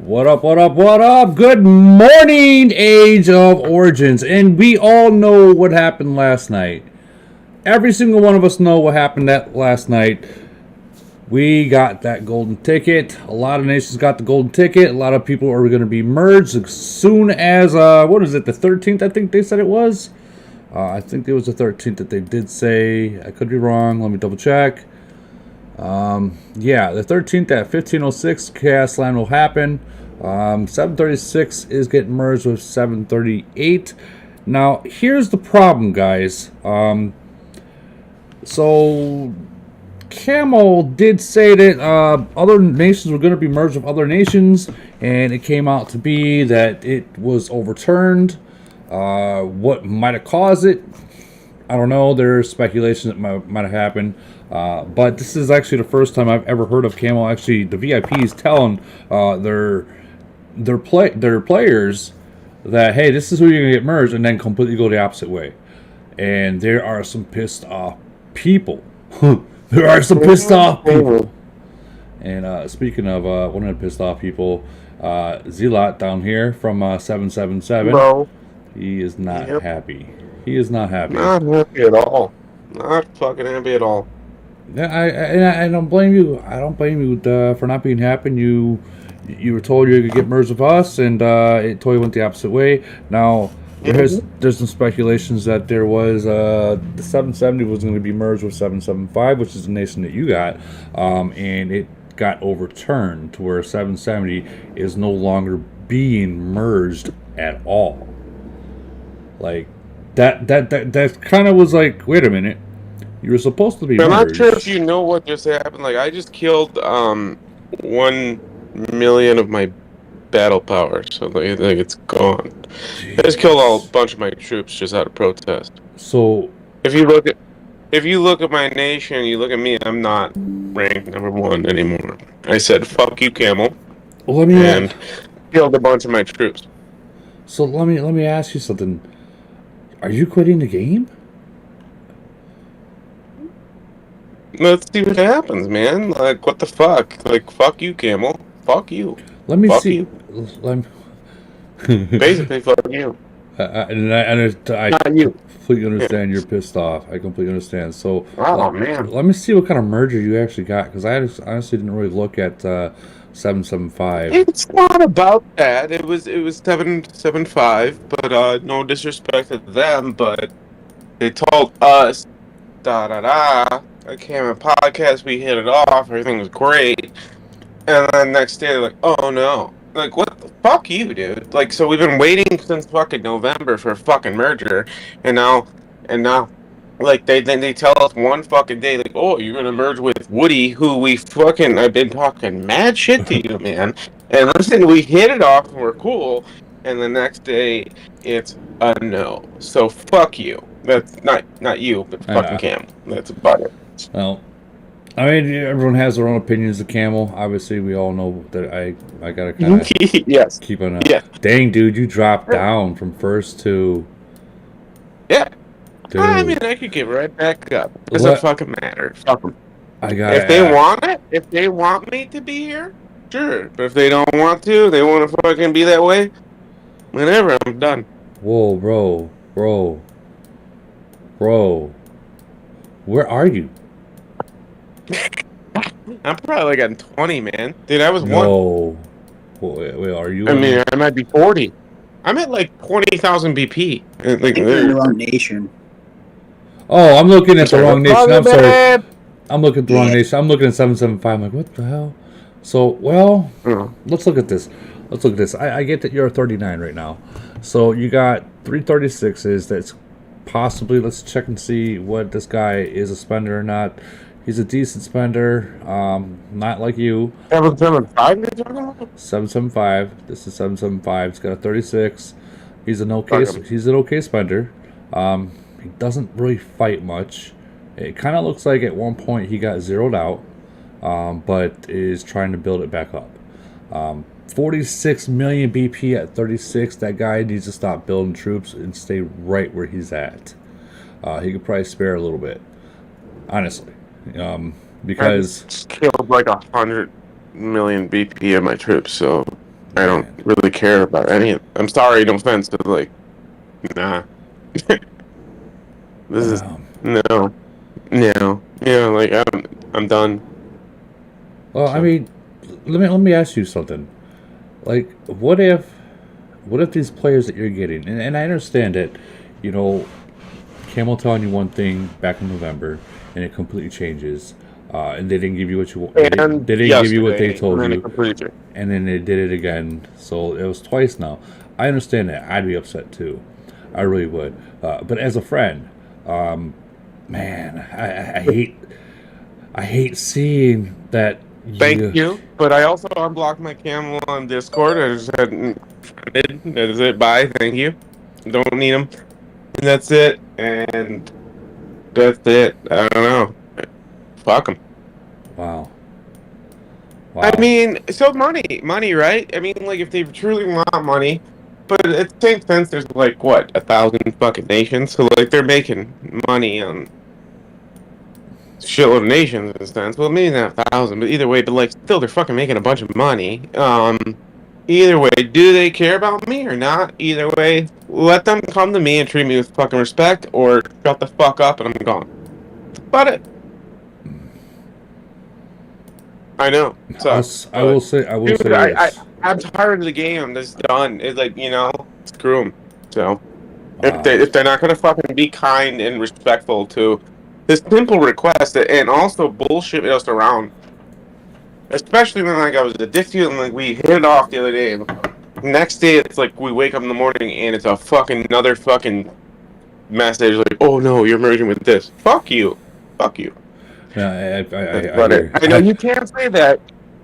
What up, what up, what up? Good morning, Age of Origins. And we all know what happened last night. Every single one of us know what happened that last night. We got that golden ticket. A lot of nations got the golden ticket. A lot of people are going to be merged as soon as, what is it, the 13th, I think they said it was? I think it was the 13th that they did say. I could be wrong. Let me double check. Yeah, the 13th at 1506, Chaos Land will happen. 736 is getting merged with 738. Now, here's the problem, guys. So Camo did say that other nations were going to be merged with other nations, and it came out to be that it was overturned. What might have caused it? I don't know. There's speculation that might have happened. But this is actually the first time I've ever heard of Camo actually, the VIPs telling their players that, hey, this is who you're going to get merged, and then completely go the opposite way. And there are some pissed off people. There are some pissed off people. And speaking of one of the pissed off people, Zealot down here from 777, Bro. he is not happy. He is not happy. Not happy at all. Not fucking happy at all. Yeah, I don't blame you. I don't blame you for not being happy. You were told you could get merged with us, and it totally went the opposite way. Now, there's some speculations that there was the 770 was going to be merged with 775, which is the nation that you got, and it got overturned to where 770 is no longer being merged at all. Like that kind of was like, wait a minute. You were supposed to be merged. I'm not sure if you know what just happened. Like, I just killed 1 million of my battle power, so like it's gone. Jeez. I just killed a bunch of my troops just out of protest. So if you look at my nation, you look at me, I'm not ranked number 1 anymore. I said fuck you, Camel, and killed a bunch of my troops. So let me ask you something. Are you quitting the game? Let's see what happens, man. Like, what the fuck? Like, fuck you, Camel. Fuck you. Let me fuck see. You. Basically, fuck you. I completely understand you're pissed off. I completely understand. So, man. Let me see what kind of merger you actually got, because I honestly didn't really look at 775. It's not about that. It was 775, but no disrespect to them, but they told us I came on podcast, we hit it off, everything was great, and then next day they're like, oh no, like, what the fuck you, dude? Like, so we've been waiting since fucking November for a fucking merger, and now like, they tell us one fucking day, like, oh, you're gonna merge with Woody, who I've been talking mad shit to you, man, and listen, we hit it off and we're cool, and the next day it's a no, so fuck you. That's not you, but fucking Cam. That's about it. Well, I mean, everyone has their own opinions of Camel. Obviously, we all know that I gotta kind of yes. keep on. Yeah. Dang, dude, you dropped down from first to. Yeah. Dude. I mean, I could get right back up. It doesn't fucking matter. Fuck them. If they want it, if they want me to be here, sure. But if they don't want to, they want to fucking be that way. Whenever, I'm done. Whoa, bro. Where are you? I'm probably like on 20, man. Dude, I was 1. No. Wait, are you? I mean, I might be 40. I'm at like 20,000 BP. Like, you're in the wrong nation. Oh, I'm looking at the wrong nation. I'm sorry. I'm looking at the wrong nation. I'm looking at 775. I'm like, what the hell? So, well, let's look at this. I get that you're 39 right now. So you got 336s. That's possibly, let's check and see what this guy is a spender or not. He's a decent spender, not like you. 775 you're talking about? 775. This is 775. He's got a 36. He's an okay spender. He doesn't really fight much. It kind of looks like at one point he got zeroed out, but is trying to build it back up. 46 million BP at 36. That guy needs to stop building troops and stay right where he's at. He could probably spare a little bit, honestly, because I killed like 100 million BP of my troops. So I don't Man. really care about any of it. I'm sorry, no offense, but like, nah. This is Wow. no, like I'm done. Well, I So mean, let me ask you something. Like, what if these players that you're getting, and I understand that, you know, Camel telling you one thing back in November, and it completely changes, and they didn't give you what you and they didn't give you what they yesterday, and told then it you, completely changed. and then they did it again. So it was twice now. I understand that. I'd be upset too. I really would. But as a friend, man, I hate seeing that Thank you. you, but I also unblocked my camel on Discord. I just said, that is it. Bye, thank you. Don't need them. And that's it. And that's it. I don't know. Fuck them. Wow, I wow. mean, so money, right? I mean, like if they truly want money, but at the same sense, there's like what 1,000 fucking nations, so like they're making money on shitload of nations in a sense. Well, maybe not 1,000, but either way, but like still, they're fucking making a bunch of money. Either way, do they care about me or not? Either way, let them come to me and treat me with fucking respect, or shut the fuck up and I'm gone. But it, I know, it sucks, but. I will Dude, say this. I'm tired of the game. I'm just done. It's like, screw them. So Uh, if they're not gonna fucking be kind and respectful to this simple request and also bullshit us around, especially when like I was addicted and like we hit it off the other day. Next day, it's like we wake up in the morning and it's a fucking another fucking message like, oh no, you're merging with this. Fuck you. That's I about it. hear. I know you can't say that.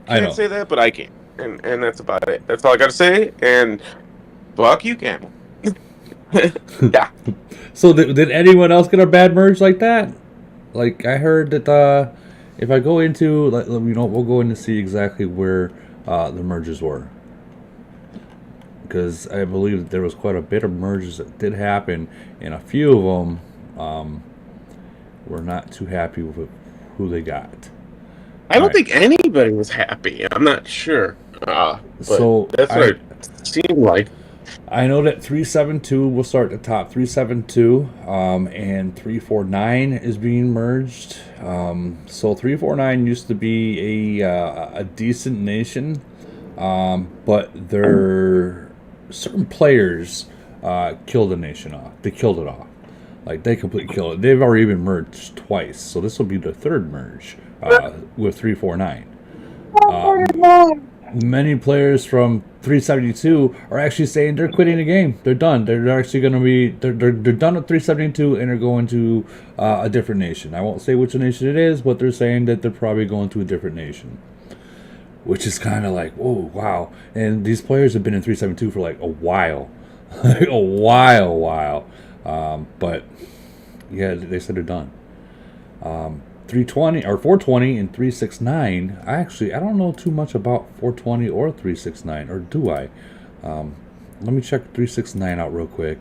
I Can't know. say that, but I can. And that's about it. That's all I gotta say. And fuck you, Camel. Yeah. So did anyone else get a bad merge like that? Like I heard that if I go into like we'll go in to see exactly where the merges were, because I believe that there was quite a bit of merges that did happen, and a few of them were not too happy with who they got. I All don't right. think anybody was happy. I'm not sure. But So that's what it seemed like. I know that 372 will start at the top. 372 and 349 is being merged. So 349 used to be a decent nation, but their certain players killed the nation off. They killed it off. Like they completely killed it. They've already been merged twice, so this will be the third merge with 349. Many players from 372 are actually saying they're quitting the game. They're done. They're actually going to be they're done with 372 and they're going to a different nation. I won't say which nation it is, but they're saying that they're probably going to a different nation, which is kind of like, oh wow. And these players have been in 372 for like a while, like a while. But yeah, they said they're done. 320 or 420 and 369. I don't know too much about 420 or 369, or do I? Let me check 369 out real quick.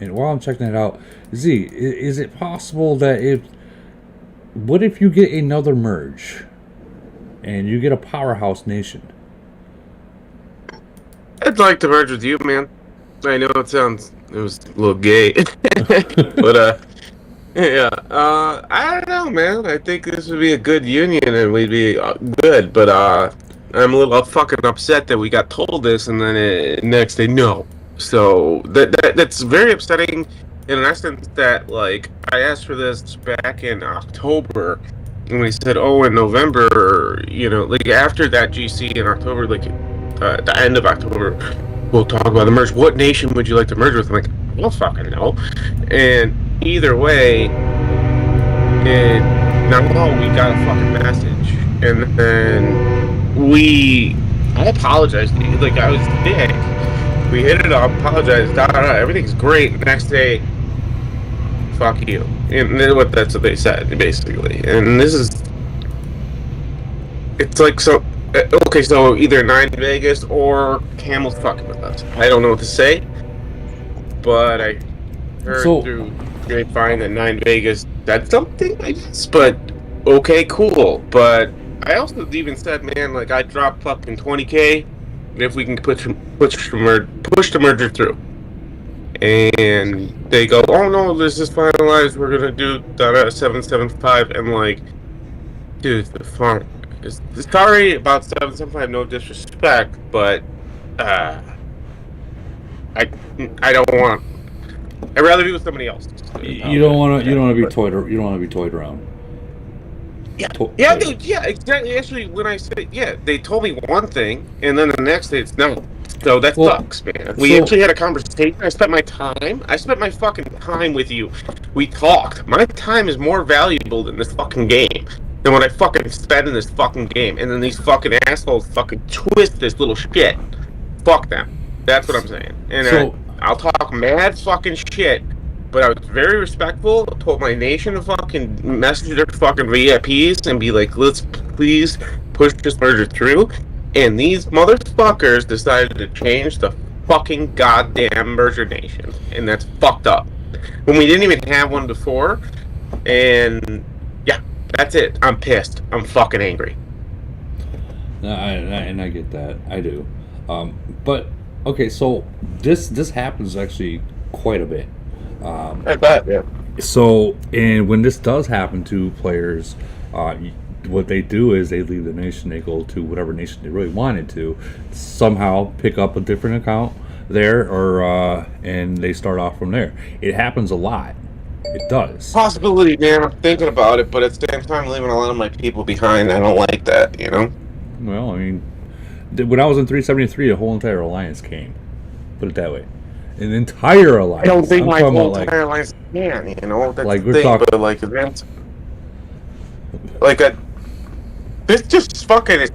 And while I'm checking it out, Z, is it possible that what if you get another merge and you get a powerhouse nation? I'd like to merge with you, man. I know it was a little gay, but yeah. I don't know, man. I think this would be a good union and we'd be good, but I'm a little fucking upset that we got told this and then next day no. So that's very upsetting in an essence that like I asked for this back in October and we said, oh, in November, like after that GC in October, like the end of October, we'll talk about the merge. What nation would you like to merge with? I'm like, I don't fucking know. And either way, now we got a fucking message, and then I apologized. Like I was dick. We hit it up, apologized. Everything's great. Next day, fuck you. And then that's what they said basically. And it's like so. Okay, so either Nine Vegas or Camel's fucking with us. I don't know what to say, but I heard So through grapevine that Nine Vegas said something, I guess. But okay, cool. But I also even said, man, like I dropped fucking 20K if we can push the merger through. And they go, oh no, this is finalized. We're gonna do 775. And like, dude, the font. Sorry about 775. No disrespect, but uh, I I don't want. I'd rather be with somebody else. You don't want to. You don't want to be toyed. You don't want to be toyed around. Yeah, dude, yeah, exactly. Actually, when I said, yeah, they told me one thing, and then the next day it's no. So that sucks, man. We actually had a conversation. I spent my time. I spent my fucking time with you. We talked. My time is more valuable than this fucking game. Than what I fucking spend in this fucking game. And then these fucking assholes fucking twist this little shit. Fuck them. That's what I'm saying. And I'll talk mad fucking shit. But I was very respectful, told my nation to fucking message their fucking VIPs and be like, let's please push this merger through. And these motherfuckers decided to change the fucking goddamn merger nation. And that's fucked up. When we didn't even have one before. And yeah, that's it. I'm pissed. I'm fucking angry. No, and I get that. I do. But, okay, so this happens actually quite a bit. I bet, yeah. So, and when this does happen to players, what they do is they leave the nation, they go to whatever nation they really wanted to, somehow pick up a different account there, or and they start off from there. It happens a lot. It does. Possibility, man. I'm thinking about it, but at the same time, I'm leaving a lot of my people behind. I don't like that, you know? Well, I mean, when I was in 373, a whole entire alliance came. Put it that way. An entire alliance. I don't think my whole entire alliance can, you know? That's like the thing, but like events. Like this just fucking is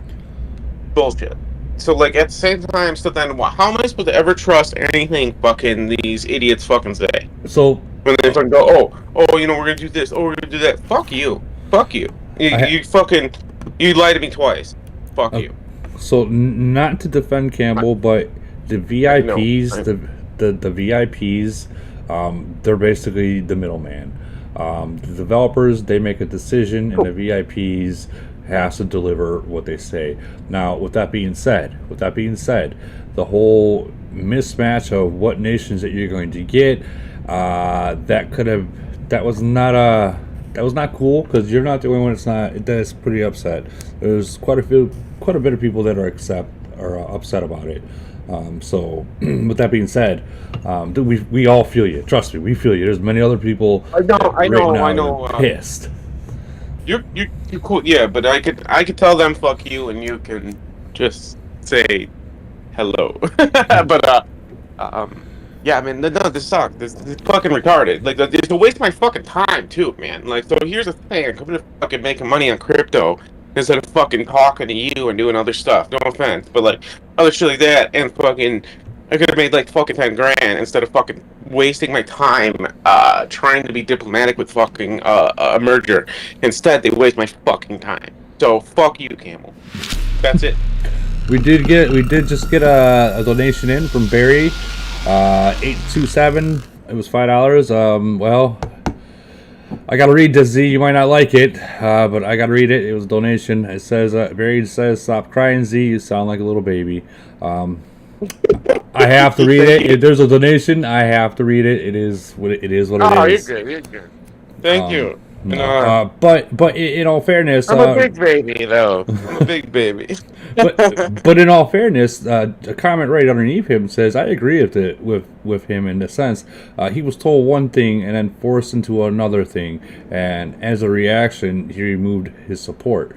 bullshit. So like at the same time, so then how am I supposed to ever trust anything fucking these idiots fucking say? So when they fucking go, oh, you know, we're gonna do this, oh, we're gonna do that. Fuck you. You fucking you lied to me twice. Fuck you. So not to defend Campbell, but the VIPs, the VIPs, they're basically the middleman. The developers, they make a decision, and the VIPs has to deliver what they say. Now, with that being said, the whole mismatch of what nations that you're going to get, that was not cool, because you're not the only one that's pretty upset. There's quite a bit of people that are upset about it. So, with that being said, we all feel you. Trust me, we feel you. There's many other people. I know. Pissed. You're cool, yeah. But I could tell them fuck you, and you can just say hello. But yeah, I mean, no, this sucks. This is fucking retarded. Like, it's a waste of my fucking time too, man. Like, so here's the thing: I'm coming to fucking making money on crypto instead of fucking talking to you and doing other stuff. No offense, but like other shit like that, and fucking, I could have made like fucking 10 grand instead of fucking wasting my time trying to be diplomatic with fucking a merger. Instead, they waste my fucking time. So fuck you, Camel. That's it. We did just get a donation in from Barry, 827. It was $5. Well, I gotta read this, Z. You might not like it, but I gotta read it. It was a donation. It says, Barry says, "Stop crying, Z. You sound like a little baby." I have to read it. If there's a donation, I have to read it. It is what it is. Oh, you're good. Thank you. No, but in all fairness, I'm a big baby though. I'm a big baby. but in all fairness, a comment right underneath him says, "I agree with him in the sense he was told one thing and then forced into another thing, and as a reaction, he removed his support."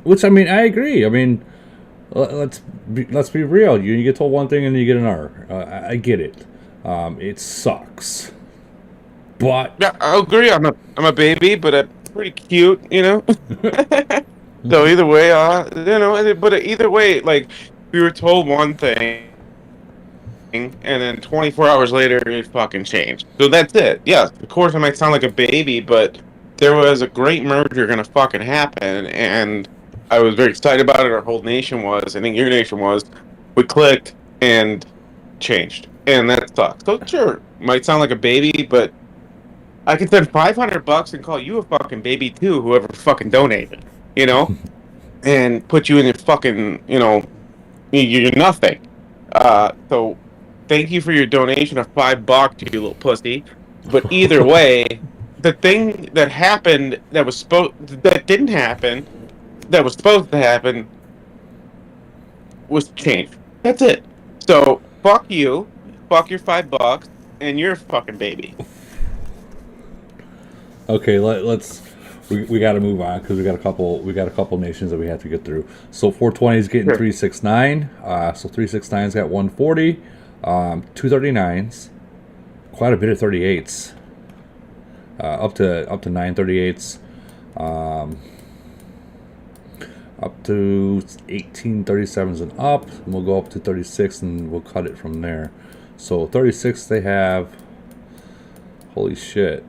Which, I mean, I agree. I mean, let's be real. You get told one thing and then you get another. I get it. It sucks. But yeah, I agree. I'm a baby, but I'm pretty cute, you know. So either way, but either way, like we were told one thing, and then 24 hours later, it fucking changed. So that's it. Yeah, of course, I might sound like a baby, but there was a great merger gonna fucking happen, and I was very excited about it. Our whole nation was. I think your nation was. We clicked and changed, and that sucks. So sure, might sound like a baby, but I could spend $500 and call you a fucking baby too, whoever fucking donated. you know, and put you in your fucking, you're nothing. So thank you for your donation of $5, you little pussy. But either way, the thing that happened that didn't happen, that was supposed to happen, was changed. That's it. So fuck you, fuck your $5, and you're a fucking baby. Okay, we got to move on because we got a couple nations that we have to get through. So 420 is getting Sure. 369. So 369's got 140, 239s, quite a bit of 38s, up to 938s, up to 1837s and up. And we'll go up to 36 and we'll cut it from there. So 36 they have. Holy shit.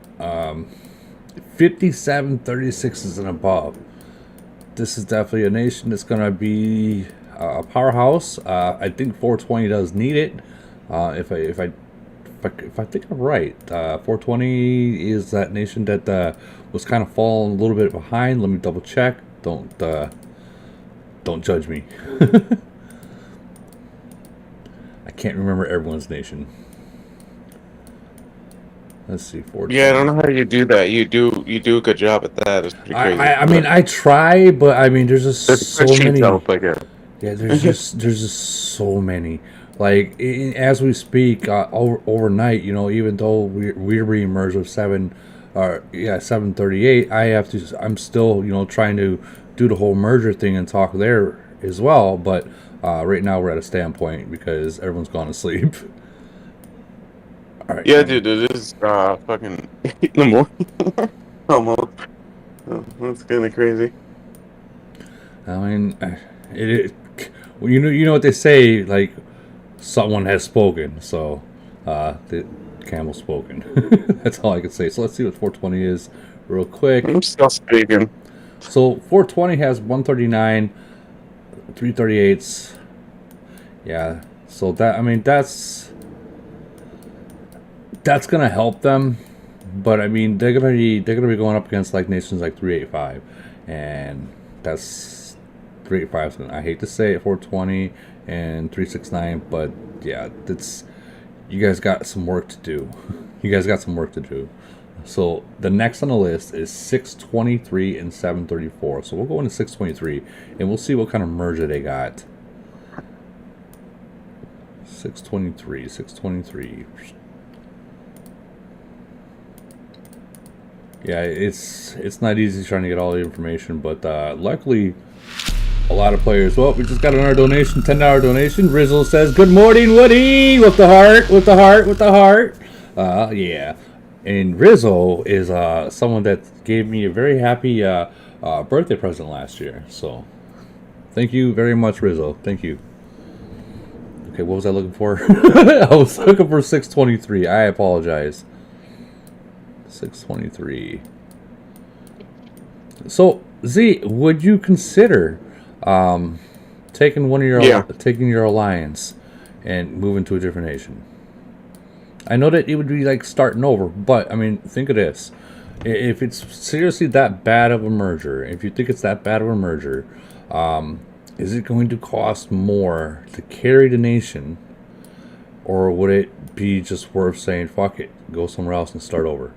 57 36s and above. This is definitely a nation that's going to be a powerhouse. I think 420 does need it. If I think I'm right, 420 is that nation that was kind of falling a little bit behind. Let me double check. Don't judge me. I can't remember everyone's nation. Let's see, 420. Yeah, I don't know how you do that. You do a good job at that. It's pretty crazy. I mean, I try, but I mean, there's just so many. Yeah, there's just so many. Like as we speak, overnight, even though we're being merged with 738, I'm still, trying to do the whole merger thing and talk there as well. But right now we're at a standpoint because everyone's gone to sleep. All right. Yeah, dude, it is fucking 8 in the morning. Almost. Oh, that's kind of crazy. I mean, well, you know what they say, like someone has spoken. So, the camel spoken. That's all I can say. So let's see what 420 is, real quick. I'm still speaking. So 420 has 139, 338s. Yeah. So that's gonna help them, but I mean they're gonna be going up against like nations like 385, and that's 385. I hate to say it, 420 and 369, but yeah, you guys got some work to do. You guys got some work to do. So the next on the list is 623 and 734. So we'll go into 623 and we'll see what kind of merger they got. 623. Yeah, it's not easy trying to get all the information, but luckily, a lot of players. Well, we just got another donation, $10 donation. Rizzle says, "Good morning, Woody," with the heart. Yeah, and Rizzo is someone that gave me a very happy birthday present last year. So, thank you very much, Rizzo. Thank you. Okay, what was I looking for? I was looking for 623. I apologize. 623. So Z, would you consider taking your alliance and moving to a different nation? I know that it would be like starting over, but I mean, think of this: if it's seriously that bad of a merger, if you think it's that bad of a merger, is it going to cost more to carry the nation, or would it be just worth saying fuck it, go somewhere else and start over?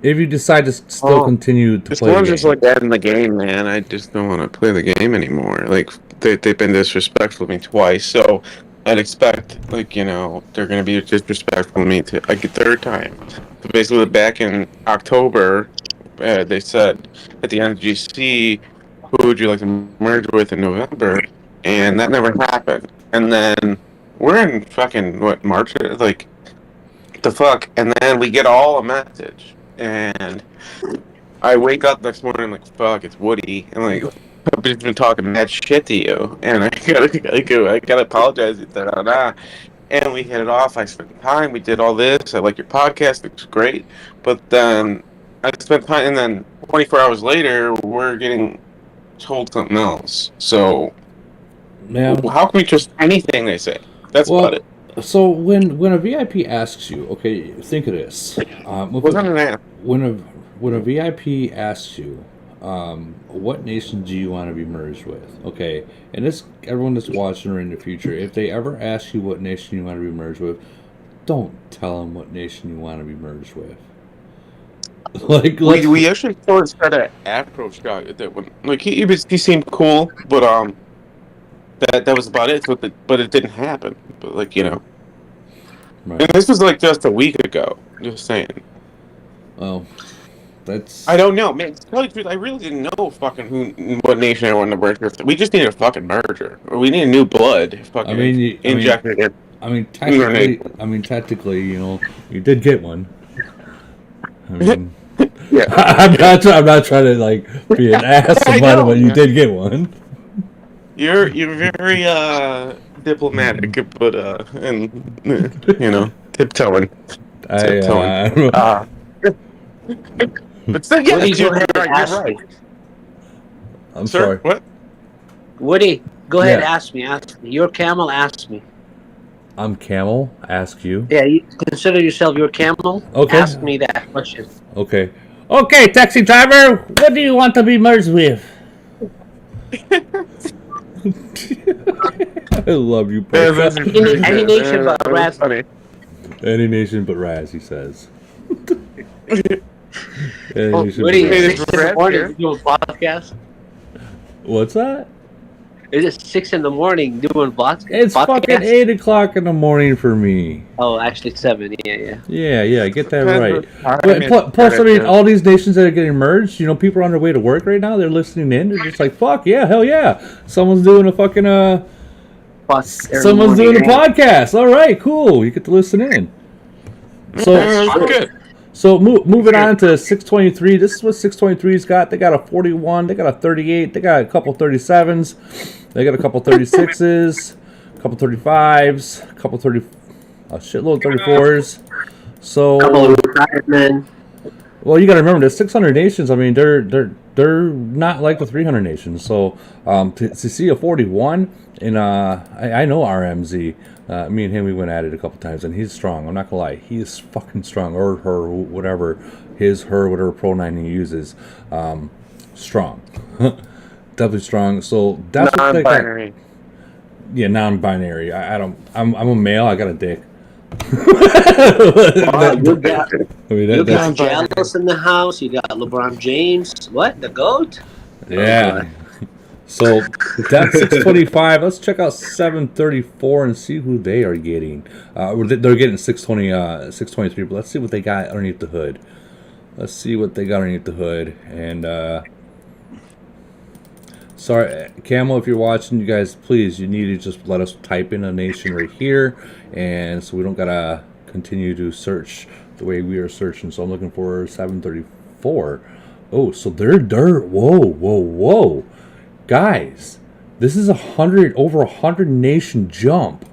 If you decide to still continue to play the game. Just like that in the game, man. I just don't want to play the game anymore. Like, they've been disrespectful to me twice, so I'd expect, like, they're going to be disrespectful to me a third time. So basically, back in October, they said at the end of GC, who would you like to merge with in November? And that never happened. And then we're in fucking, March? Like, the fuck? And then we get all a message. And I wake up next morning like, fuck, it's Woody, and like, I've just been talking mad shit to you, and I gotta apologize. And we hit it off. I spent time. We did all this. I like your podcast. It's great. But then I spent time, and then 24 hours later, we're getting told something else. So, how can we trust anything they say? That's about it. So when a VIP asks you, okay, think of this. When a VIP asks you, what nation do you want to be merged with? Okay, and this everyone that's watching or in the future, if they ever ask you what nation you want to be merged with, don't tell them what nation you want to be merged with. Like, we actually first had an approach guy that one. Like he seemed cool, but that was about it. But it didn't happen. But like right. and this was like just a week ago. Just saying. Oh, that's. I don't know, man. To tell you the truth, I really didn't know what nation I wanted to merge with. We just needed a fucking merger. Or we needed new blood. Fucking injected in. Technically, you did get one. I mean, yeah. I'm not trying to like be an ass about it, but you did get one. You're very diplomatic, but and tiptoeing. But still, yeah, you're right. I'm sorry. What? Woody, go ahead. Ask me. You're Camel. Ask me. I'm Camel. Ask you. Yeah, you consider yourself your Camel. Okay. Ask me that question. Okay. Okay, taxi driver. What do you want to be merged with? I love you, Any nation but Raz. Any nation but Raz, he says. Woody, 6 in the morning doing podcast? What's that? Is it 6 in the morning doing podcast? It's fucking 8 o'clock in the morning for me. Oh, actually 7. Yeah. Yeah. Get that right. Plus, I mean, all these nations that are getting merged, people are on their way to work right now. They're listening in. They're just like, fuck yeah, hell yeah. Someone's doing a fucking someone's doing a podcast. All right, cool. You get to listen in. So good. So moving on to 623. This is what 623's got. They got a 41. They got a 38. They got a couple 37s. They got a couple 36s. A couple 35s. A couple 30. A shitload of 34s. So. Couple of retired men. Well, you got to remember, there's 600 nations. I mean, they're not like the 300 nations. So to see a 41, and I know RMZ. Me and him, we went at it a couple times, and he's strong. I'm not gonna lie, he's fucking strong, or her, whatever, whatever pronoun he uses. Strong, definitely strong. So definitely non-binary. Yeah, non-binary. I'm a male. I got a dick. You got Jealous in the house. You got LeBron James. What, the GOAT? Yeah. So that's 625. Let's check out 734 and see who they are getting. They're getting 623, but let's see what they got underneath the hood. And sorry, Camel, if you're watching, you guys, please, you need to just let us type in a nation right here, and so we don't gotta continue to search the way we are searching. So I'm looking for 734. Oh, so they're whoa. Guys, this is over 100 nation jump.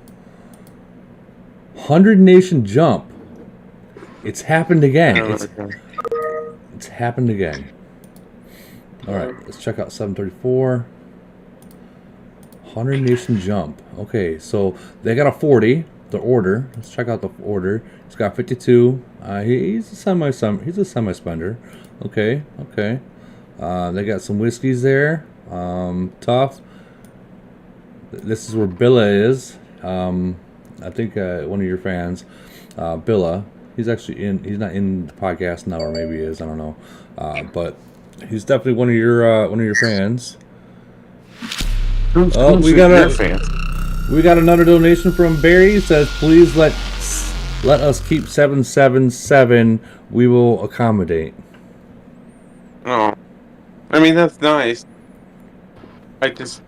100 nation jump. It's happened again. It's happened again. All right, let's check out 734. 100 nation jump. Okay, so they got a 40. The order. Let's check out the order. It's got 52. He's a semi spender. Okay. They got some whiskeys there. Tough. This is where Billa is. I think one of your fans, Billa. He's actually in. He's not in the podcast now, or maybe he is. I don't know. But he's definitely one of your fans. We got another donation from Barry. It says, please let us keep 777. We will accommodate. Oh, I mean, that's nice. I didn't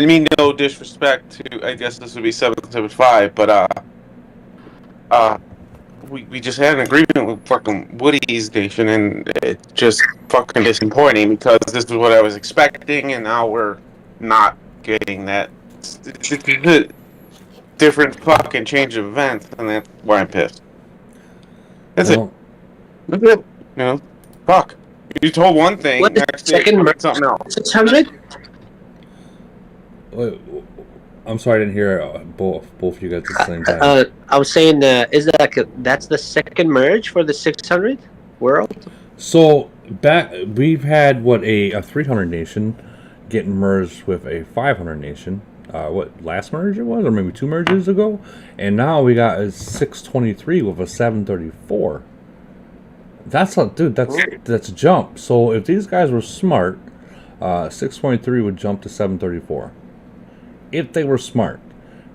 mean no disrespect to, I guess this would be 775, but we just had an agreement with fucking Woody's nation, and it just fucking disappointing because this is what I was expecting, and now we're not getting that. It's a different fucking change of events, and that's why I'm pissed. That's it. Fuck. You told one thing. What the second something else. 600? Wait, I'm sorry, I didn't hear both of you guys at the same time. I was saying, is that that's the second merge for the 600 world? So we've had a 300 nation get merged with a 500 nation. Last merge it was, or maybe 2 merges ago, and now we got a 623 with a 734. That's a jump. So if these guys were smart, 623 would jump to 734. If they were smart,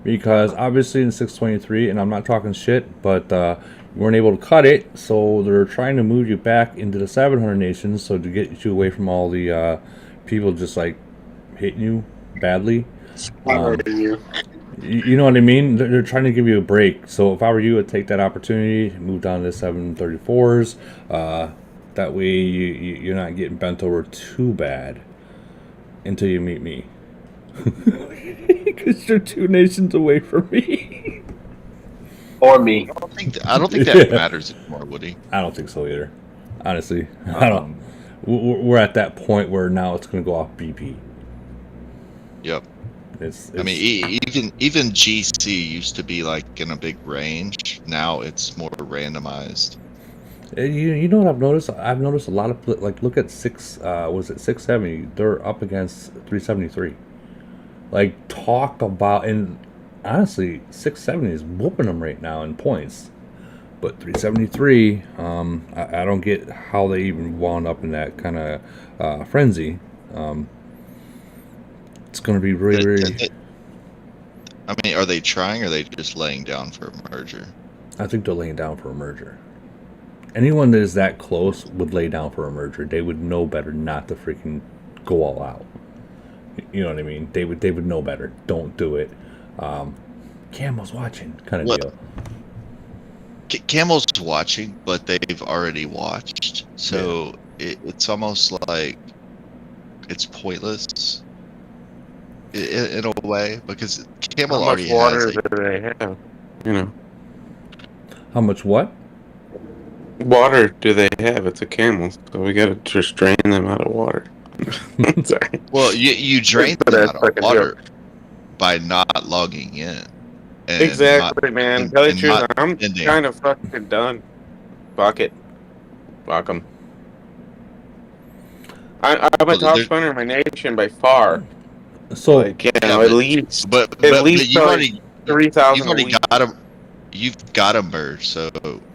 because obviously in 623, and I'm not talking shit, but you weren't able to cut it, so they're trying to move you back into the 700 nations, so to get you away from all the people just like hitting you badly. You know what I mean? They're trying to give you a break. So if I were you, I'd take that opportunity, move down to 734s. That way you're not getting bent over too bad until you meet me. Because you're 2 nations away from me. Or me. I don't think that matters anymore, Woody. I don't think so either. Honestly, I don't. We're at that point where now it's going to go off BP. Yep. It's I mean, even GC used to be like in a big range. Now it's more randomized. You know what I've noticed? I've noticed a lot of like look at 670? They're up against 373. Like talk about, and honestly, 670 is whooping them right now in points. But 373, I don't get how they even wound up in that kind of frenzy. It's going to be really. I mean, are they trying, or are they just laying down for a merger? I think they're laying down for a merger. Anyone that is that close would lay down for a merger. They would know better not to freaking go all out. You know what I mean? They would know better. Don't do it. Camel's watching, kind of deal. Camel's watching, but they've already watched, so it's almost like it's pointless in a way, because Camel already has. How much water do they have? You know. How much what? Water do they have? It's a camel, so we gotta just drain them out of water. Sorry. Well, you drain them out of water by not logging in. Exactly, man. Tell you the truth, I'm kind of fucking done. Fuck it. Fuck them. I'm a top spinner in my nation by far. So, like, at least, but least you've already 3,000. You've got to merge. So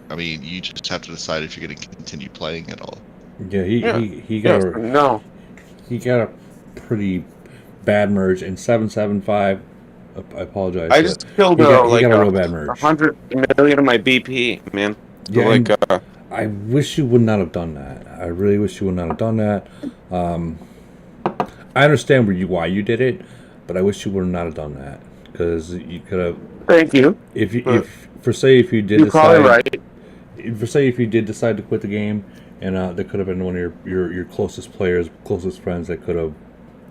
I mean, you just have to decide if you're going to continue playing at all. Yeah, he got a pretty bad merge in 775. I apologize. I just killed he got a real bad merge. 100 million of my BP, man. Yeah, I wish you would not have done that. I really wish you would not have done that. I understand why you did it, but I wish you would not have done that, because you could have. Thank you. If you did decide to quit the game, and that could have been one of your closest players, closest friends that could have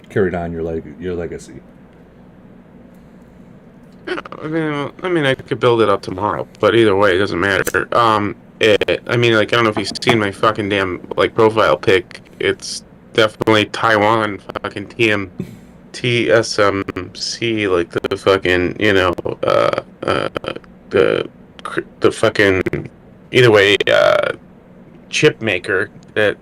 carried on your legacy. I mean, I could build it up tomorrow, but either way, it doesn't matter. I mean, like, I don't know if you've seen my fucking damn like profile pic. It's definitely Taiwan fucking TSMC, like the fucking, you know, the fucking, either way, chip maker that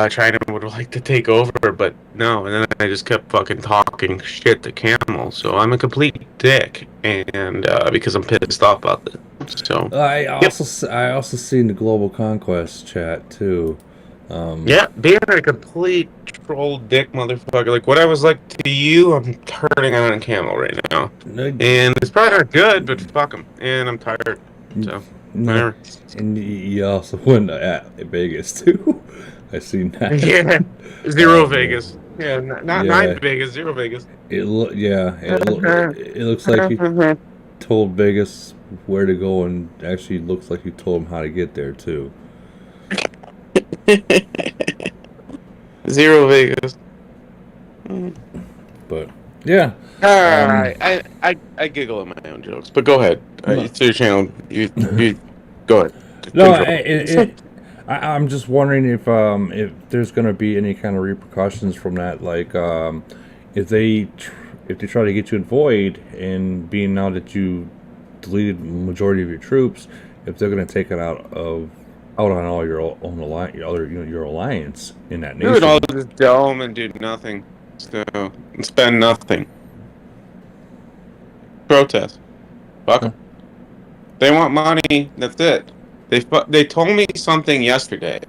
China would like to take over, but no. And then I just kept fucking talking shit to Camel, so I'm a complete dick, and because I'm pissed off about this. So I also seen the Global Conquest chat too. Yeah, being a complete troll dick motherfucker. Like what I was like to you, I'm turning on Camel right now, and it's probably not good, but fuck him, and I'm tired. So whatever. And you also went at Vegas too. I seen that. Yeah, 0 Vegas. Yeah, not 9 Vegas, 0 Vegas. It looks like he told Vegas where to go, and actually looks like he told him how to get there too. 0 Vegas. But yeah. Alright, I giggle at my own jokes, but go ahead. It's your channel. You go ahead. No, I'm just wondering if there's going to be any kind of repercussions from that, like if they try to get you in void, and being now that you deleted the majority of your troops, if they're going to take it out of out on all your own alliance, your alliance in that We nation. would all just dome and do nothing. So, and spend nothing. Protest. Fuck 'em. They want money. That's it. They told me something yesterday.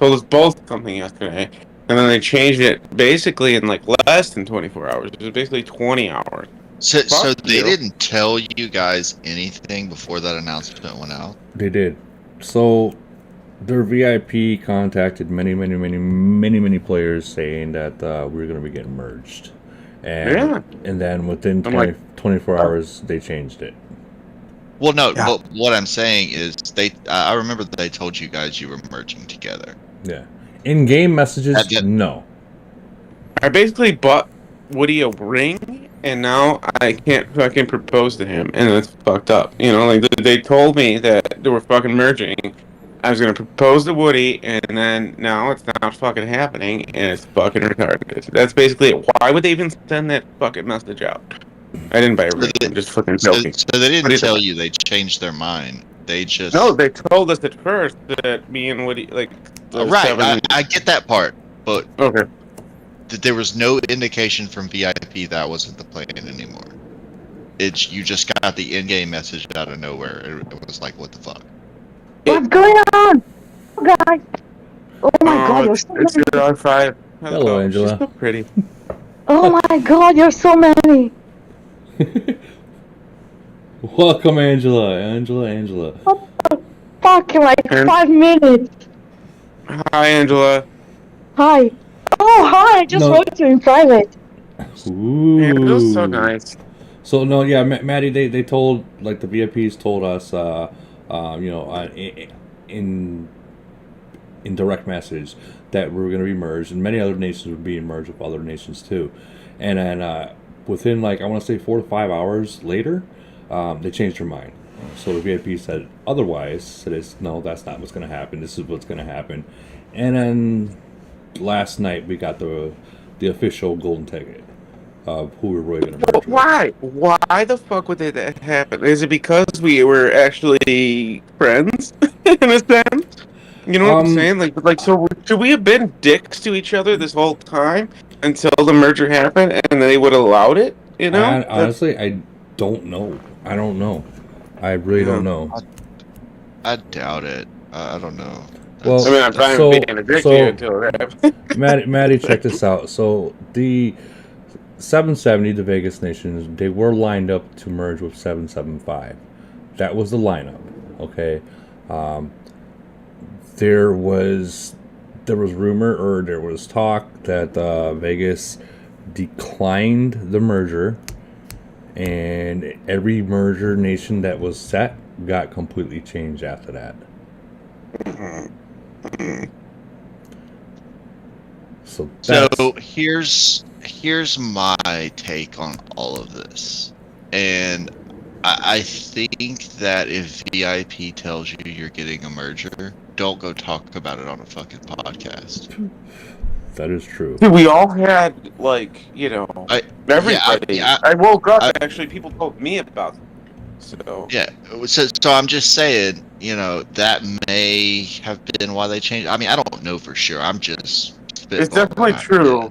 Told us both something yesterday. And then they changed it basically in like less than 24 hours. It was basically 20 hours. So they you. didn't tell you guys anything before that announcement went out? They did. So their VIP contacted many players saying that we were going to be getting merged. And then within 24 hours, they changed it. Well, no, but what I'm saying is I remember they told you guys you were merging together. Yeah. In-game messages, no. I basically bought Woody a ring, and now I can't fucking propose to him, and it's fucked up. You know, like they told me that they were fucking merging. I was gonna propose to Woody, and then now it's not fucking happening, and it's fucking retarded. That's basically it. Why would they even send that fucking message out? I didn't buy a ring. I'm just fucking joking. So they didn't tell you they changed their mind. They just... No, they told us at first that me and Woody, like... Right, I get that part, but... Okay. There was no indication from VIP that wasn't the plan anymore. You just got the in-game message out of nowhere. It was like, what the fuck? What's going on? Guys! Oh my god, you're so it's many! R5. Hello, Angela. She's so pretty. Oh my god, you're so many! Welcome, Angela. What the fuck, like 5 minutes? Hi, Angela. Hi. Oh, hi, I just wrote you in private. Ooh. Yeah, it was so nice. So, no, yeah, Maddie, they told, like, the VIPs told us, in direct message that we were going to be merged, and many other nations were being merged with other nations, too. And then within, like, I want to say 4 to 5 hours later, they changed their mind. So the VIP said otherwise. Said, no, that's not what's going to happen. This is what's going to happen. And then last night we got the official golden ticket of who we're really going to merge with. Why? Why the fuck would that happen? Is it because we were actually friends, in a sense? You know what I'm saying? Like, so should we have been dicks to each other this whole time until the merger happened, and they would have allowed it? You know? Honestly, I don't know. I don't know. I really don't know. I doubt it. I don't know. Well, I mean, I'm fine with being a dick to you until that. Maddie, check this out. So the 770, the Vegas Nations, they were lined up to merge with 775. That was the lineup. Okay. There was rumor, or there was talk that Vegas declined the merger, and every merger nation that was set got completely changed after that. So here's my take on all of this, and I think that if VIP tells you you're getting a merger, don't go talk about it on a fucking podcast. That is true. Dude, we all had, like, you know, everybody. I woke up, actually, people told me about it. So. Yeah, so I'm just saying, you know, that may have been why they changed. I mean, I don't know for sure. I'm just... It's definitely true.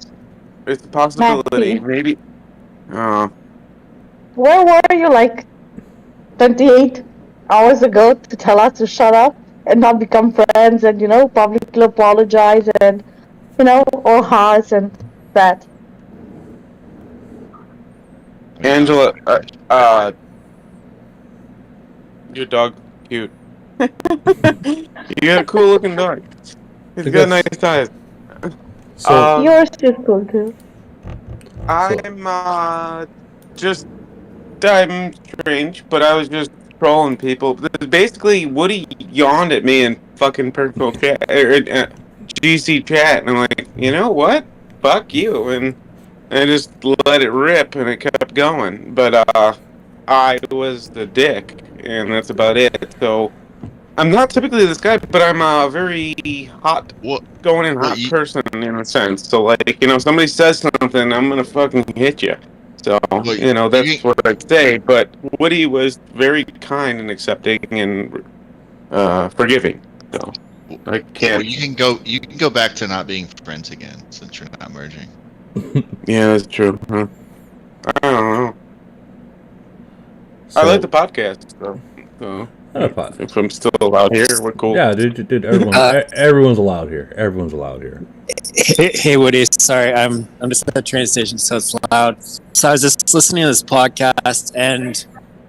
It's a possibility. Maybe. Where were you, like, 28 hours ago to tell us to shut up and not become friends and, you know, publicly apologize and, you know, or hearts and that? Angela, your dog's cute. You got a cool looking dog. He's got nice eyes. So, yours is cool too. I'm strange, but I was just trolling people. Basically, Woody yawned at me in fucking personal chat, or GC chat, and I'm like, you know what? Fuck you, and I just let it rip, and it kept going. But I was the dick, and that's about it. So I'm not typically this guy, but I'm a very hot, person in a sense. So, like, you know, somebody says something, I'm gonna fucking hit you. So, you know, that's what I'd say. But Woody was very kind and accepting and forgiving. So. I can't. Well, you can go back to not being friends again since you're not merging. Yeah, that's true. Huh? I don't know. So, I like the podcast, so if I'm still allowed here, we're cool. Yeah, dude, everyone's allowed here. Everyone's allowed here. Hey, Woody. Sorry, I'm just at the train station, so it's loud. So I was just listening to this podcast, and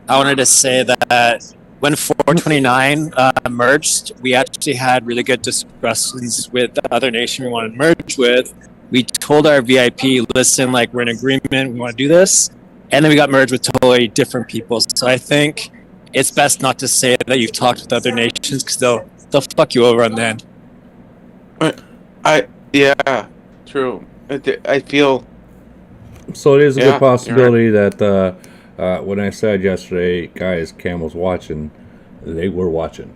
I wanted to say that when 429 merged, we actually had really good discussions with the other nation we wanted to merge with. We told our VIP, listen, like, we're in agreement, we want to do this. And then we got merged with totally different people. So I think it's best not to say that you've talked with other nations, because they'll fuck you over on the end. Yeah, true. I feel. So it is a Yeah, good possibility that when I said yesterday, guys, Cam was watching, they were watching.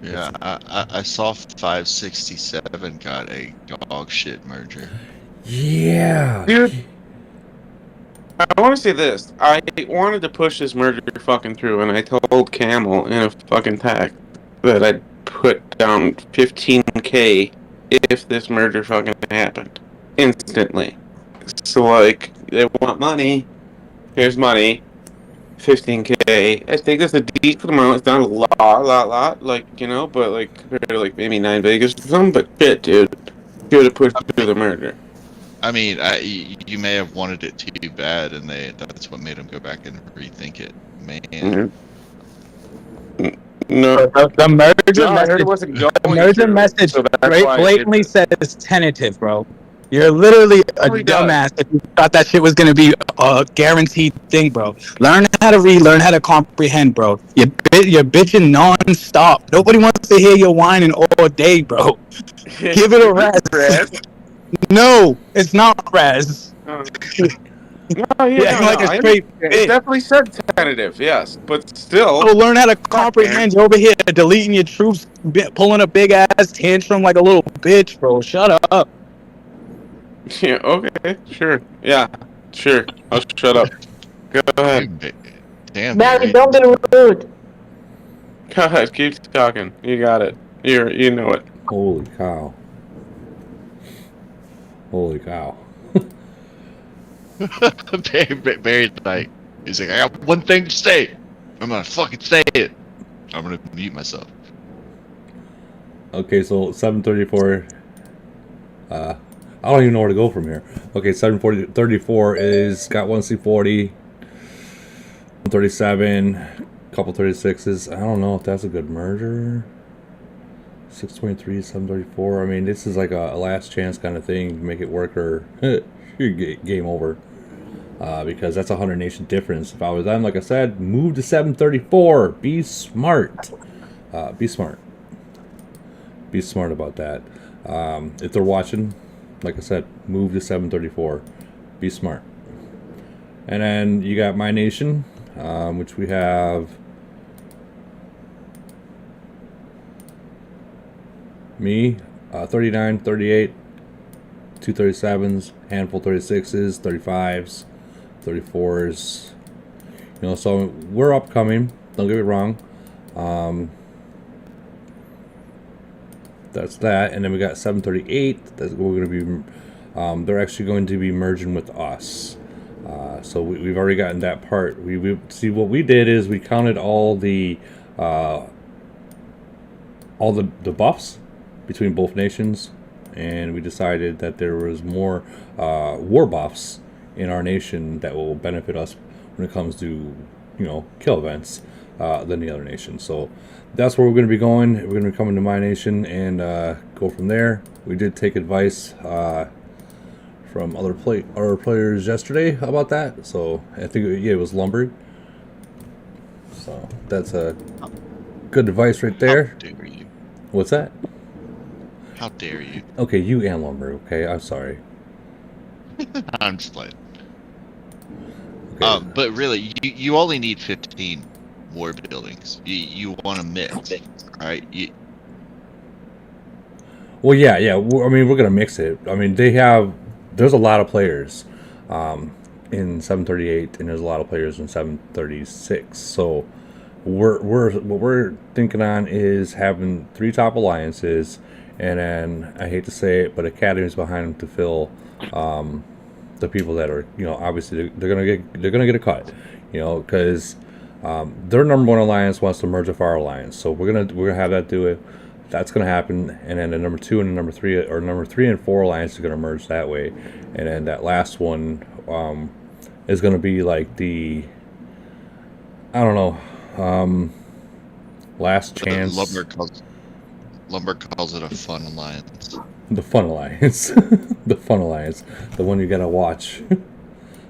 Yeah, I saw 567 got a dog shit merger. Yeah. Dude, I want to say this. I wanted to push this merger fucking through, and I told Camel in a fucking text that I'd put down 15K if this merger fucking happened. Instantly. So, like, they want money. Here's money. 15K. I think that's a decent amount. It's not a lot. Like, you know, but, like, compared to, like, maybe 9 Vegas or something. But shit, dude. Should have pushed through the merger. I mean, you may have wanted it too bad, and that's what made them go back and rethink it. Man. No, The merger I heard it message, wasn't the going merger through, message so that's why I blatantly did says tentative, bro. You're literally a Oh, he does. dumbass if you thought that shit was gonna be a guaranteed thing, bro. Learn how to read, learn how to comprehend, bro. You're bitching non-stop. Nobody wants to hear you whining all day, bro. it. Give it a rest. No, it's not res. No, Yeah, like a straight it bitch. definitely said tentative, yes, but still. So learn how to comprehend. You're over here deleting your troops, pulling a big ass tantrum like a little bitch, bro. Shut up. Yeah, okay, sure. Yeah, sure. I'll shut up. Go ahead. Damn. Barry, Barry. don't be rude. Go ahead. Keep talking. You got it. You know it. Holy cow. Holy cow. Barry's like, he's like, I got one thing to say. I'm gonna fucking say it. I'm gonna mute myself. Okay, so 734. I don't even know where to go from here. Okay, 734 is got one C40, 137, couple 36s. I don't know if that's a good merger. 623, 734. I mean, this is like a last chance kind of thing to make it work, or game over. Because that's a 100 nation difference. If I was them, like I said, move to 734. Be smart. Be smart. Be smart about that. If they're watching, like I said, move to 734. Be smart. And then you got My Nation, which we have me, 39, 38, 237s, handful 36s, 35s, 34s. You know, so we're upcoming. Don't get me wrong. That's that, and then we got 738. That's we're going to be. They're actually going to be merging with us. So we've already gotten that part. We see what we did is we counted all the buffs between both nations, and we decided that there was more war buffs in our nation that will benefit us when it comes to kill events than the other nation. So that's where we're going to be going. We're going to be coming to My Nation and go from there. We did take advice from other players yesterday about that. So I think it was Lumberg. So that's a good advice right there. How dare you? What's that? How dare you? Okay, you and Lumberg. Okay, I'm sorry. I'm just playing. Okay. But really, you only need 15 war buildings. You want to mix, right? Well, yeah. I mean, we're gonna mix it. I mean, there's a lot of players in 738, and there's a lot of players in 736. So what we're thinking on is having 3 top alliances, and then I hate to say it, but academies behind them to fill the people that are, obviously they're gonna get a cut, because their number 1 alliance wants to merge with our alliance, so we're gonna have that do it. That's gonna happen, and then the number 2 and the number 3, or number 3 and 4 alliance is gonna merge that way, and then that last one is gonna be like the, I don't know, last chance. Lumber calls it a fun alliance. The fun alliance, the fun alliance, the one you gotta watch.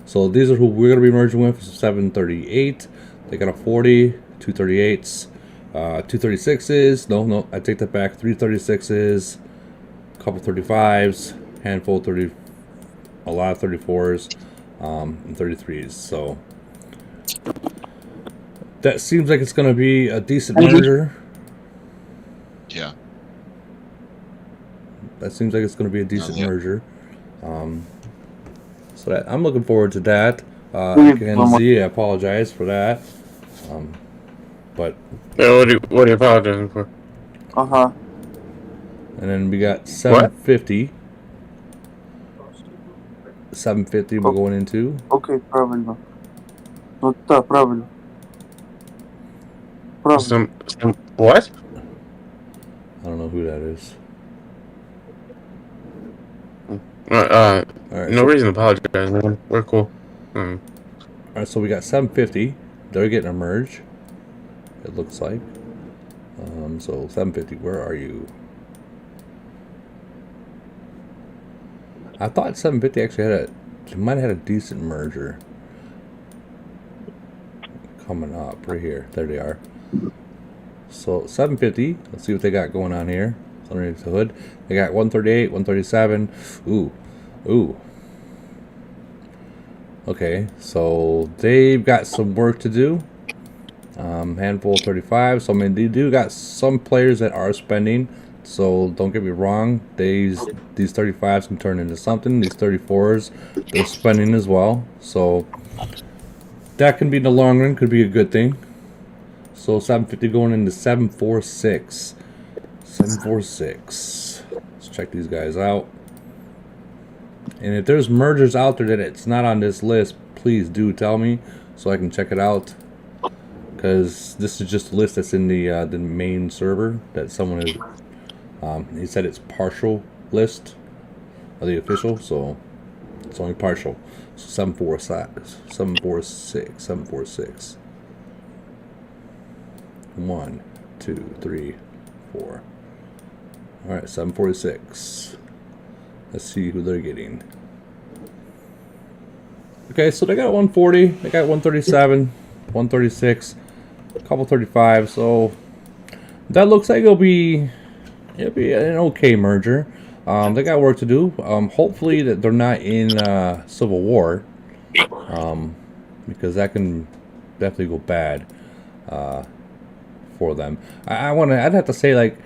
So these are who we're gonna be merging with. 738. They got a 40, 238s, 236s. No, I take that back. 336s, a couple 35s, handful of 30, a lot of 34s, and 33s. So that seems like it's gonna be a decent merger. Yeah. That seems like it's going to be a decent merger. So that I'm looking forward to that. Again, Z, I apologize for that. But Yeah, what are you apologizing for? And then we got 750. 750 we're going into. Okay, правильно. Ну да, правильно. Some what? I don't know who that is. Alright, no so, reason to apologize, man. We're cool. Alright, so we got 750. They're getting a merge, it looks like. So 750, where are you? I thought 750 actually might have had a decent merger coming up right here. There they are. So 750, let's see what they got going on here. Underneath the hood, they got 138, 137. Ooh. Okay, so they've got some work to do. Handful of 35. So I mean, they do got some players that are spending. So don't get me wrong, these 35s can turn into something. These 34s, they're spending as well. So that can be in the long run, could be a good thing. So 750 going into 746. 746. Let's check these guys out. And if there's mergers out there that it's not on this list, please do tell me so I can check it out. Because this is just a list that's in the main server that someone is. He said it's partial list of the official, so it's only partial. So 746. 746. 1, 2, 3, 4. Alright, 746. Let's see who they're getting. Okay, so they got 140, they got 137, 136, a couple 35, so that looks like it'll be an okay merger. They got work to do. Hopefully that they're not in Civil War, because that can definitely go bad for them. I'd have to say, like,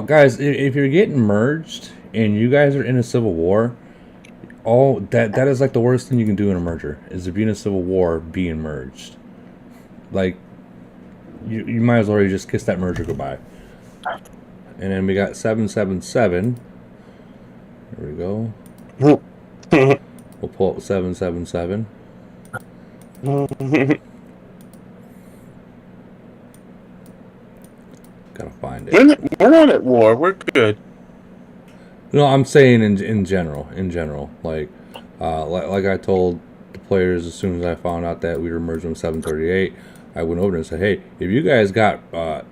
guys, if you're getting merged and you guys are in a Civil War, that is like the worst thing you can do in a merger, is to be in a Civil War being merged. Like, you might as well already just kiss that merger goodbye. And then we got 777. There we go. We'll pull up 777. Gotta find it. We're not at war. We're good. No, I'm saying in general. Like I told the players as soon as I found out that we were merging with 738, I went over and said, "Hey, if you guys got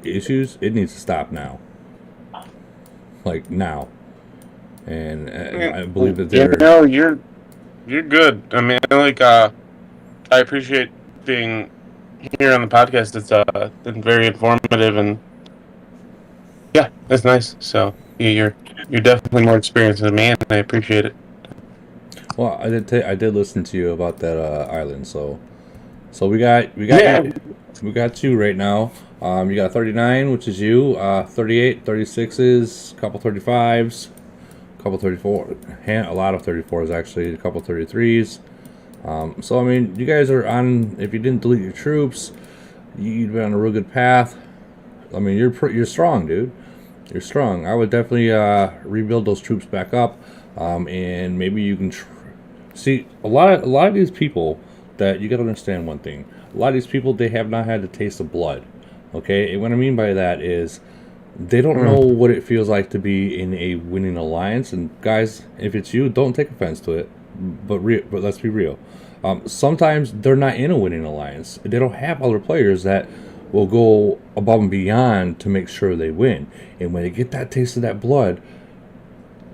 issues, it needs to stop now. Like now." And I believe that they're. You're good. I mean, like, I appreciate being here on the podcast. It's been very informative, and yeah, that's nice. So you're definitely more experienced than me, and I appreciate it. Well, I did listen to you about that island. So we got two right now. You got 39, which is you. 38, 36s, a couple 35s. Couple 34, a lot of 34s actually, a couple 33s. So I mean, you guys are on. If you didn't delete your troops, you've been on a real good path. I mean, you're strong, dude. You're strong. I would definitely rebuild those troops back up, and maybe you can see a lot of these people. That you got to understand one thing. A lot of these people, they have not had the taste of blood. Okay, and what I mean by that is they don't know what it feels like to be in a winning alliance. And guys, if it's you, don't take offense to it. But let's be real. Sometimes they're not in a winning alliance. They don't have other players that will go above and beyond to make sure they win. And when they get that taste of that blood,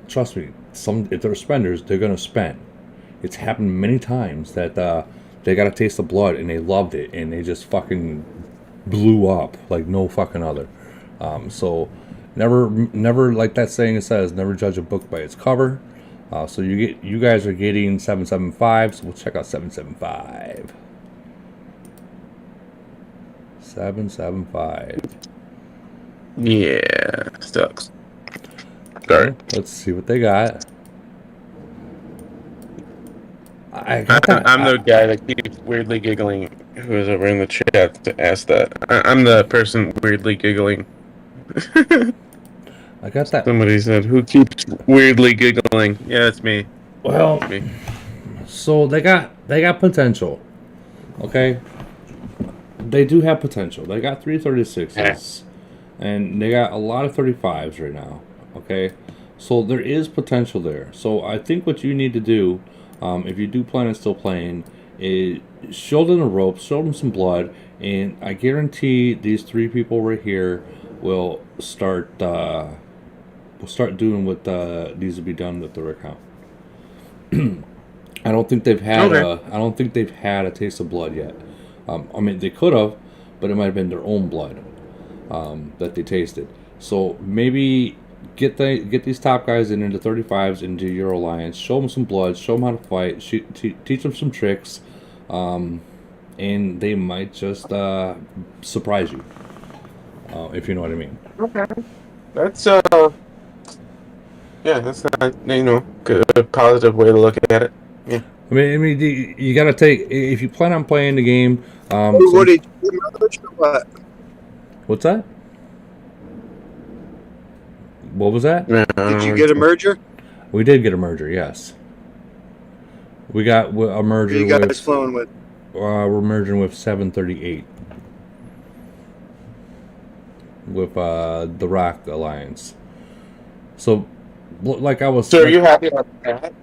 trust me, if they're spenders, they're gonna spend. It's happened many times that they got a taste of blood and they loved it and they just fucking blew up like no fucking other. So never, like that saying says, never judge a book by its cover. So you guys are getting 775. So we'll check out 775. 775. Yeah, sucks. Sorry. Let's see what they got. I'm the guy that keeps weirdly giggling. Who is over in the chat to ask that? I'm the person weirdly giggling. I got that. Somebody said, "Who keeps weirdly giggling?" Yeah, it's me. Well, It's me. so they got potential. Okay, they do have potential. They got 336s, and they got a lot of 35s right now. Okay, so there is potential there. So I think what you need to do, if you do plan on still playing, is show them the ropes, show them some blood, and I guarantee these three people right here will start doing what needs to be done with their account. I don't think they've had a taste of blood yet. I mean, they could have, but it might have been their own blood that they tasted. So maybe get these top guys into 35s into your alliance. Show them some blood. Show them how to fight. Teach them some tricks, and they might just surprise you, if you know what I mean. Okay. That's yeah, that's not a positive way to look at it. Yeah. I mean, you got to take, if you plan on playing the game. What did you what? What's that? What was that? Did you get a merger? We did get a merger, yes. We got a merger. Who you guys flowing with? We're merging with 738 with the Rock Alliance. So, like I was. So, are you happy about that?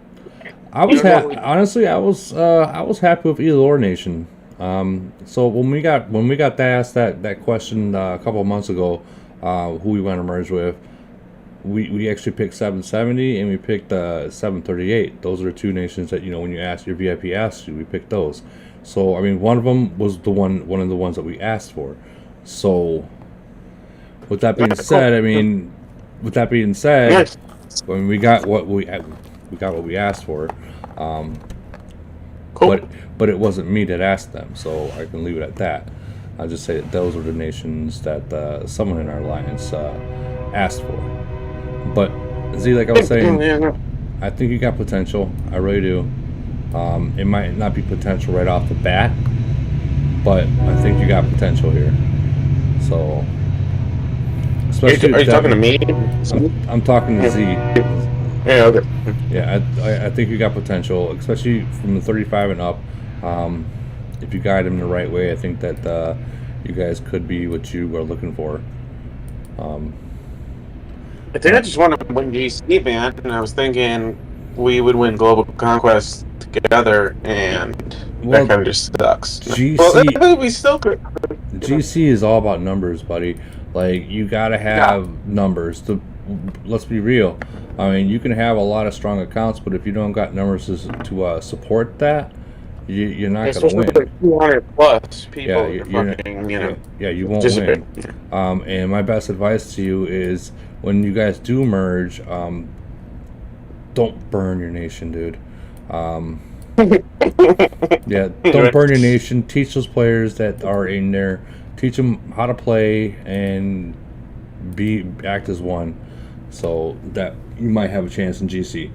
I was honestly, I was happy with either or nation. So when we got asked that question a couple of months ago, who we want to merge with, we actually picked 770 and we picked 738. Those are two nations that when you ask your VIP asks you, we picked those. So I mean, one of them was one of the ones that we asked for. So with that being said, when we got what we asked for, cool. But it wasn't me that asked them, so I can leave it at that. I'll just say that those were the nations that someone in our alliance asked for. But Z, like I was saying, I think you got potential. I really do. It might not be potential right off the bat, but I think you got potential here. So, especially are you talking to me? I'm talking to Z. Yeah, okay. Yeah, I think you got potential, especially from the 35 and up. If you guide them the right way, I think that you guys could be what you are looking for. I think I just want to win GC, man, and I was thinking we would win Global Conquest together, and that kind of just sucks. GC, we still could. GC is all about numbers, buddy. Like, you gotta have numbers. Let's be real. I mean, you can have a lot of strong accounts, but if you don't got numbers to support that, you're not going to win. Like 200 plus people, you won't participate. win. And my best advice to you is, when you guys do merge, don't burn your nation, dude. Don't burn your nation. Teach those players that are in there. Teach them how to play and act as one, so that you might have a chance in GC.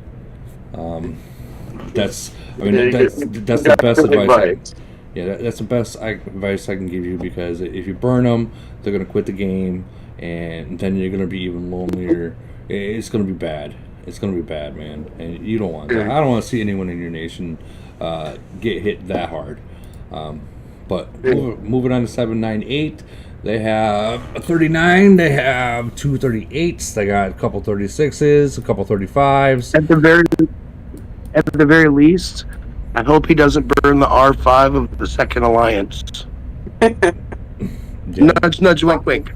That's the best advice. Yeah, that's the best advice I can give you, because if you burn them, they're gonna quit the game, and then you're gonna be even lonelier. It's gonna be bad. It's gonna be bad, man, and you don't want that. I don't want to see anyone in your nation get hit that hard. But moving on to 798, they have a 39. They have two 38s. They got a couple 36s, a couple 35s. At the very least, I hope he doesn't burn the R5 of the Second Alliance. Nudge, nudge, wink, wink.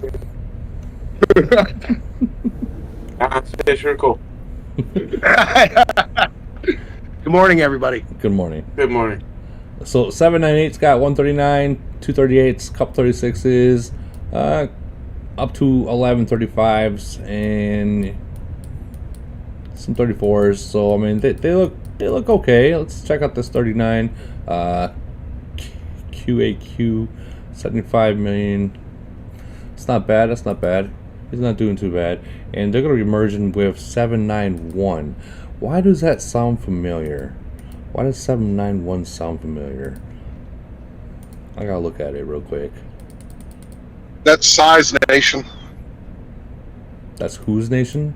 Sure, cool. Good morning, everybody. Good morning. Good morning. So 798's got 139, 238s, couple 36s, up to 11 35s, and some 34s. So I mean, they look okay. Let's check out this 39 QAQ 75 million. It's not bad. That's not bad. He's not doing too bad. And they're going to be merging with 791. Why does that sound familiar? Why does 791 sound familiar? I gotta look at it real quick. That's Psy's nation. That's whose nation?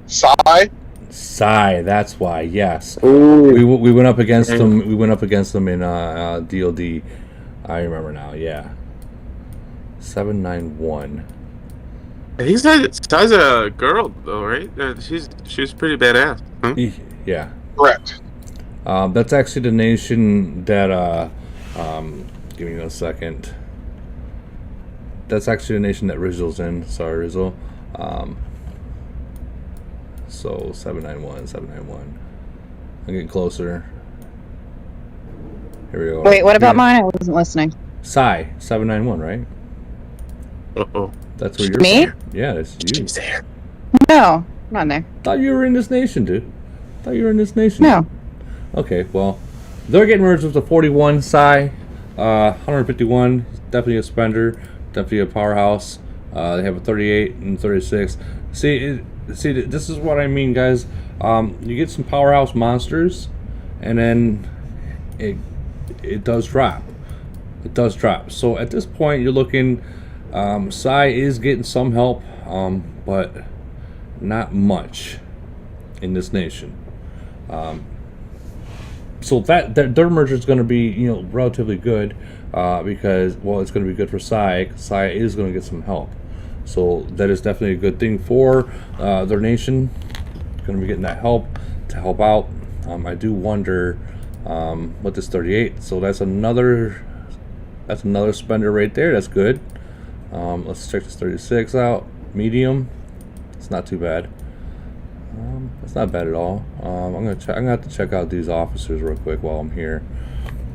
Psy. Psy. That's why. Yes. We went up against them. We went up against them in DLD. I remember now. Yeah. 791. He's Psy's a girl though, right? She's pretty badass. Huh? Yeah. Correct. That's actually the nation that give me a second. That's actually the nation that Rizzo's in. Sorry, Rizzo. So 791. I'm getting closer. Here we go. Wait, what about mine? I wasn't listening. Psy 791, right? Uh-oh. That's where you're Me? from. Yeah, that's you. She's there. No, I'm not in there. Thought you were in this nation, dude. No. Okay, well, they're getting merged with the 41 Psy, 151. Definitely a spender, definitely a powerhouse. They have a 38 and 36. See, this is what I mean, guys. You get some powerhouse monsters, and then it does drop. It does drop. So at this point, you're looking. Psy is getting some help, but not much in this nation. So their merger is going to be, relatively good, because, well, it's going to be good for Psy. Psy is going to get some help. So that is definitely a good thing for their nation. Going to be getting that help to help out. I do wonder what this 38. So that's another spender right there. That's good. Let's check this 36 out. Medium. It's not too bad. It's not bad at all. I'm gonna have to check out these officers real quick while I'm here.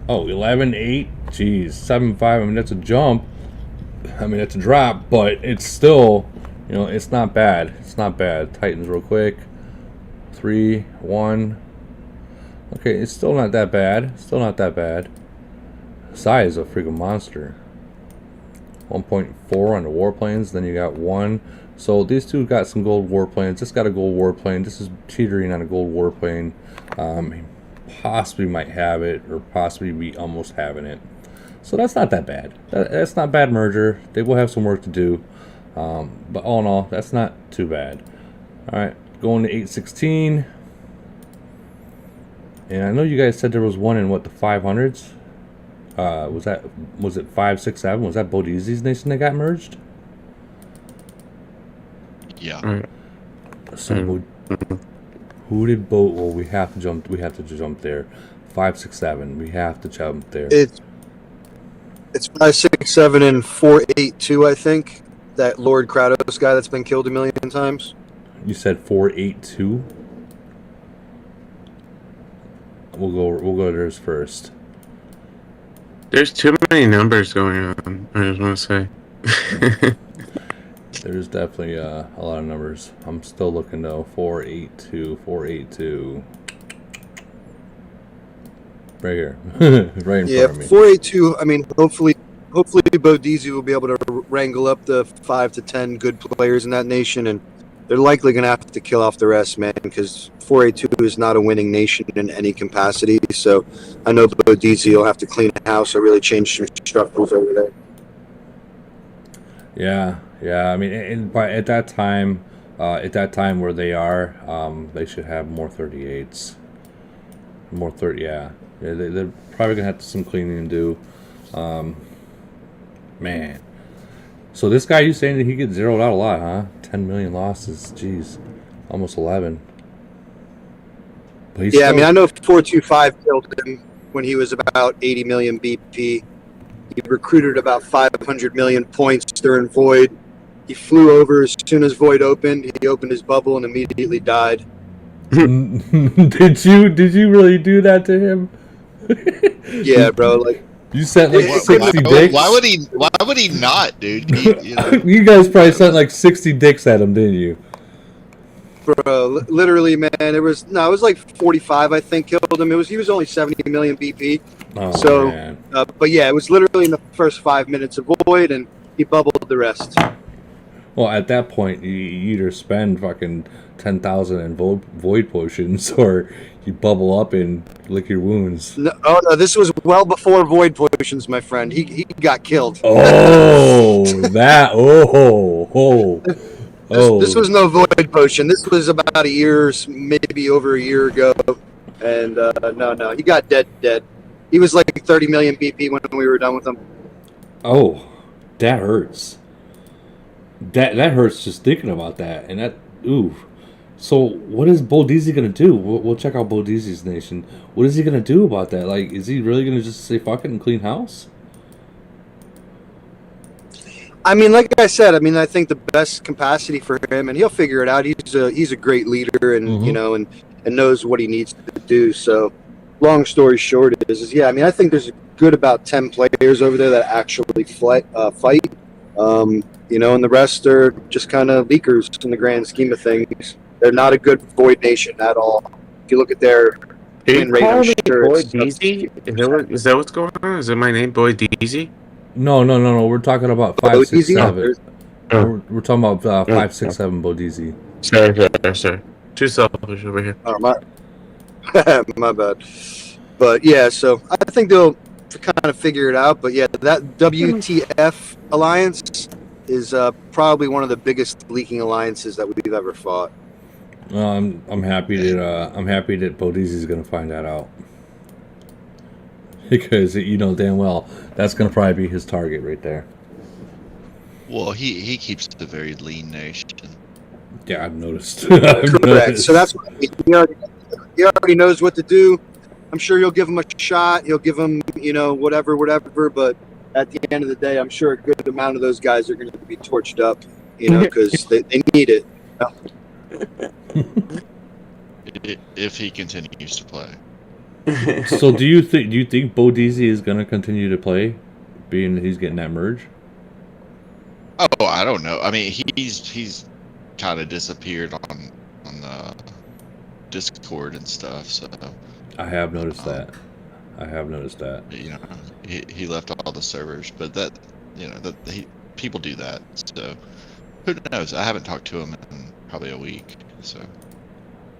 Oh, 11, 8. Geez, 7, 5. I mean, that's a jump. I mean, it's a drop, but it's still, it's not bad. It's not bad. Titans real quick. 3, 1. Okay, it's still not that bad. Still not that bad. Psy is a freaking monster. 1.4 on the warplanes. Then you got 1. So these two got some gold warplanes. This got a gold warplane. This is teetering on a gold warplane. Possibly might have it, or possibly be almost having it. So that's not that bad. That's not bad merger. They will have some work to do. But all in all, that's not too bad. Alright, going to 816. And I know you guys said there was one in, what, the 500s? Was it 5, 6, 7? Was that Bodizi's nation that got merged? Yeah. So who did Bo? Well, we have to jump. We have to jump there. 5, 6, 7. We have to jump there. It's 5, 6, 7, and 4, 8, 2. I think that Lord Kratos guy that's been killed a million times. You said 4, 8, 2. We'll go to theirs first. There's too many numbers going on. I just want to say. There's definitely a lot of numbers. I'm still looking though. 4, 8, 2. 4, 8, 2. Right here, right in front of me. 4, 8, 2. I mean, hopefully Bodizi will be able to wrangle up the 5 to 10 good players in that nation and they're likely going to have to kill off the rest, man, because 482 is not a winning nation in any capacity. So I know Bodizi will have to clean house or really change some structures over there. Yeah. I mean, at that time where they are, they should have more 38s. More 30, yeah. They're probably gonna have some cleaning to do. Man. So this guy, you saying that he gets zeroed out a lot, huh? 10 million losses, jeez, almost 11. But he's I mean, I know 425 killed him when he was about 80 million BP. He recruited about 500 million points during Void. He flew over as soon as Void opened. He opened his bubble and immediately died. Did you really do that to him? Yeah, bro. Like you sent like 60 dicks. Why would he not, dude? You guys probably sent like 60 dicks at him, didn't you? Bro, literally, man. It was like 45. I think killed him. He was only 70 million BP. But yeah, it was literally in the first 5 minutes of Void, and he bubbled the rest. Well, at that point, you either spend fucking 10,000 in void potions, or you bubble up and lick your wounds. No, this was well before void potions, my friend. He got killed. Oh, that. This was no void potion. This was about a year, maybe over a year ago, and no, he got dead. He was like 30 million BP when we were done with him. Oh, that hurts. That hurts just thinking about that, and that ooh. So what is Bodizi gonna do? We'll check out Bodizi's nation. What is he gonna do about that? Like, is he really gonna just say fuck it and clean house? I mean, like I said, I think the best capacity for him, and he'll figure it out. He's a great leader, and and knows what he needs to do. So, long story short is I think there's a good about 10 players over there that actually fight. And the rest are just kind of leakers in the grand scheme of things. They're not a good Void nation at all. If you look at their win rate, I'm sure Boyd Deezy? Is that what's going on? Is it my name, Boyd Deezy? No. We're talking about 567. We're talking about 567 Bodizi. Sorry. Too selfish over here. Oh, my bad. But yeah, so I think they'll kind of figure it out. But yeah, that WTF alliance is probably one of the biggest leaking alliances that we've ever fought. I'm happy that Bodizi's gonna find that out, because damn well that's gonna probably be his target right there. Well, he keeps a very lean nation. Yeah, I've noticed. Correct. So that's what he already knows what to do. I'm sure he'll give him a shot. He'll give him whatever. But at the end of the day, I'm sure a good amount of those guys are going to be torched up, because they need it. If he continues to play. So do you think Bodizi is going to continue to play, being that he's getting that merge? Oh, I don't know. I mean, he's kind of disappeared on the Discord and stuff. So I have noticed that. He left all the servers, but people do that. So who knows? I haven't talked to him in probably a week. So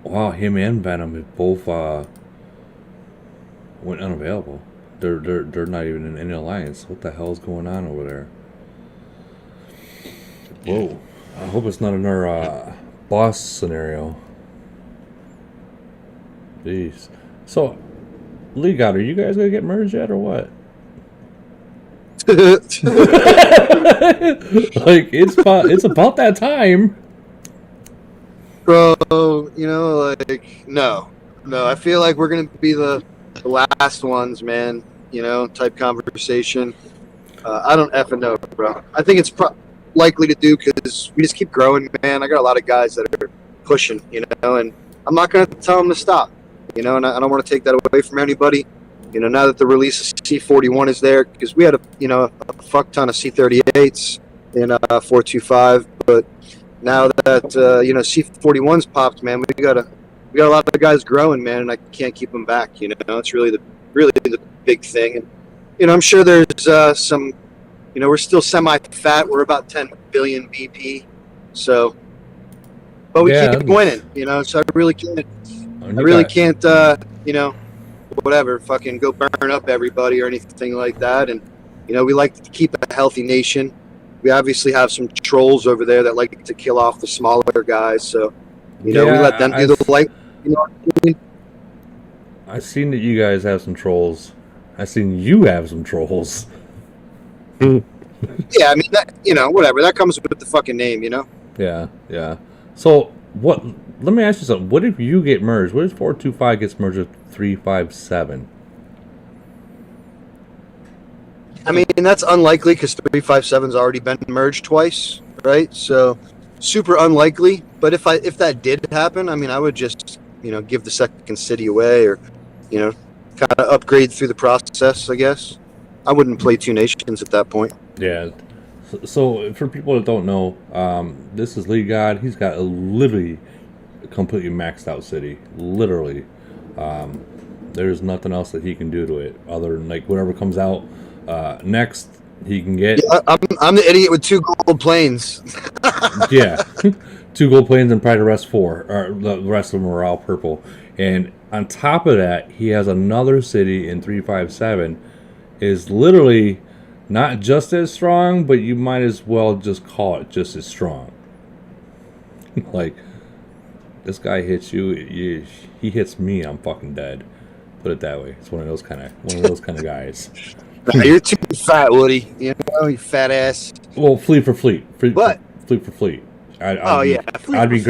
wow, him and Venom have both went unavailable. They're not even in any alliance. What the hell is going on over there? Whoa! I hope it's not another boss scenario. Jeez. So, Lee God, are you guys gonna get merged yet, or what? Like it's about that time, bro. No. I feel like we're gonna be the last ones, man. Type conversation. I don't effing know, bro. I think it's likely to do, because we just keep growing, man. I got a lot of guys that are pushing, and I'm not gonna tell them to stop, and I don't want to take that away from anybody. Now that the release of C41 is there, because we had a fuck ton of C38s in 425, but now that C41's popped, man, we got a lot of guys growing, man, and I can't keep them back. It's really the big thing, and I'm sure there's some. We're still semi-fat. We're about 10 billion BP, so but we keep winning, you know. So I really can't, you know, whatever, fucking go burn up everybody or anything like that. And you know, we like to keep a healthy nation. We obviously have some trolls over there that like to kill off the smaller guys. So you know, we let them do the light. You know what I mean? I've seen that you guys have some trolls. I've seen you have some trolls. Yeah, I mean, that, you know, whatever. That comes with the fucking name, you know? Yeah, yeah. So, what? Let me ask you something. What if you get merged? What if 425 gets merged with 357? I mean, that's unlikely because 357's already been merged twice, right? So, super unlikely. But if that did happen, I mean, I would just, you know, give the second city away or, you know, kind of upgrade through the process, I guess. I wouldn't play two nations at that point. Yeah. So for people that don't know, this is League God. He's got a literally completely maxed out city. Literally. There's nothing else that he can do to it other than like whatever comes out next he can get. Yeah, I'm the idiot with 2 gold planes. Yeah. 2 gold planes and probably the rest 4. Or the rest of them are all purple. And on top of that, he has another city in 357 is literally not just as strong, but you might as well just call it just as strong. Like, this guy hits you, he hits me, I'm fucking dead. Put it that way. It's one of those kind of guys. Nah, you're too fat, Woody. You know, you fat ass. Well, fleet for fleet. Fleet for fleet. I'd be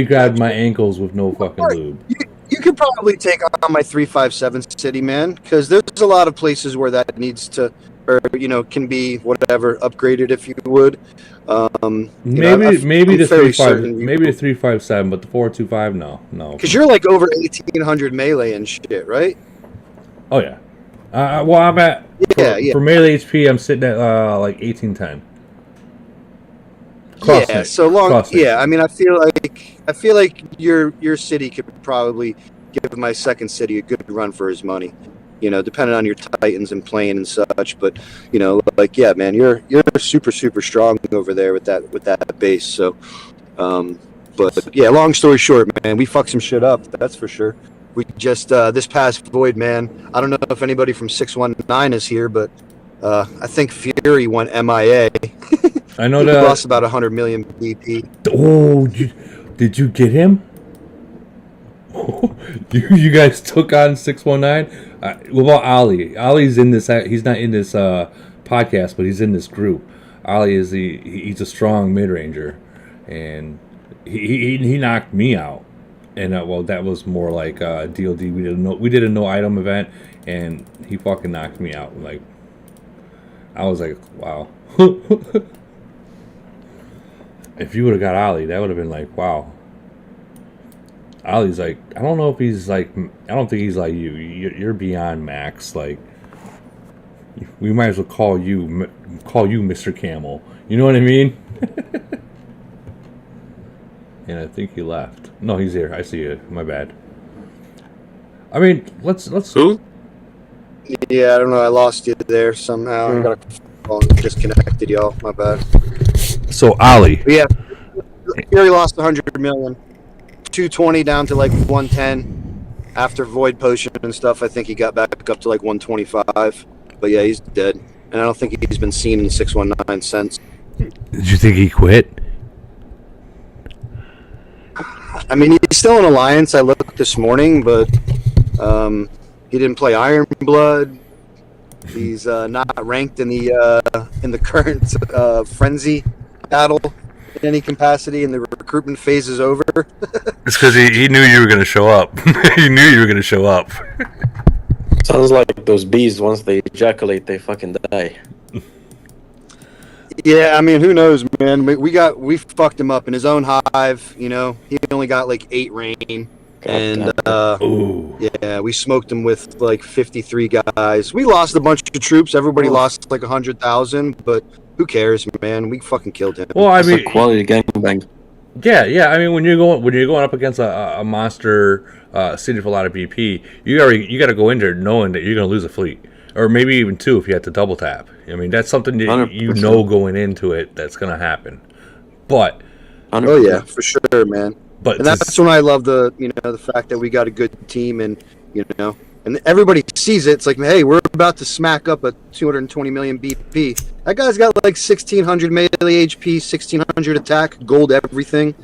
grabbing my ankles with no fucking lube. You could probably take on my 357 city, man, because there's a lot of places where that needs to, or you know, can be whatever upgraded if you would. Maybe the 357, but the 425, no. Because you're like over 1800 melee and shit, right? Oh yeah. Well, I'm at for melee HP. I'm sitting at like 1810. Yeah, so long. Yeah, I mean, I feel like your city could probably give my second city a good run for his money. You know, depending on your titans and playing and such. But you know, like yeah, man, you're super strong over there with that base. So, but yeah, long story short, man, we fucked some shit up. That's for sure. We just this past void, man. I don't know if anybody from 619 is here, but I think Fury went MIA. I know he that lost about 100 million BP. Oh, did you get him? You guys took on 619. What about Ali? Ali's in this. He's not in this podcast, but he's in this group. Ali is he's a strong mid ranger, and he knocked me out. And well, that was more like DOD. We did a no item event, and he fucking knocked me out. Like I was like, wow. If you would have got Ali, that would have been like, wow. Ali's like, I don't know if he's like, I don't think he's like you. You're beyond max. Like, we might as well call you Mr. Camel. You know what I mean? And I think he left. No, he's here. I see you. My bad. I mean, let's. Who? Yeah, I don't know. I lost you there somehow. I got a phone disconnected, y'all. My bad. So Ali. But yeah, Fury lost 100 million. 220 down to like 110 after void potion and stuff. I think he got back up to like 125. But yeah, he's dead, and I don't think he's been seen in 619 since. Did you think he quit? I mean, he's still in Alliance. I looked this morning, but he didn't play Iron Blood. He's not ranked in the current Frenzy battle in any capacity, and the recruitment phase is over. It's because he knew you were going to show up. He knew you were going to show up. Sounds like those bees, once they ejaculate, they fucking die. Yeah, I mean, who knows, man? We fucked him up in his own hive. You know, he only got like 8 rain, and yeah, we smoked him with like 53 guys. We lost a bunch of troops. Everybody lost like 100,000, but who cares, man? We fucking killed him. Well, I mean, quality gangbang. Yeah. I mean, when you're going up against a monster city with a lot of BP, you got to go in there knowing that you're going to lose a fleet, or maybe even 2 if you have to double tap. I mean, that's something that you know going into it that's going to happen. But 100%. Oh yeah, for sure, man. But And that's when I love the the fact that we got a good team, and and everybody sees it. It's like, hey, we're about to smack up a 220 million BP. That guy's got like 1600 melee HP, 1600 attack, gold everything.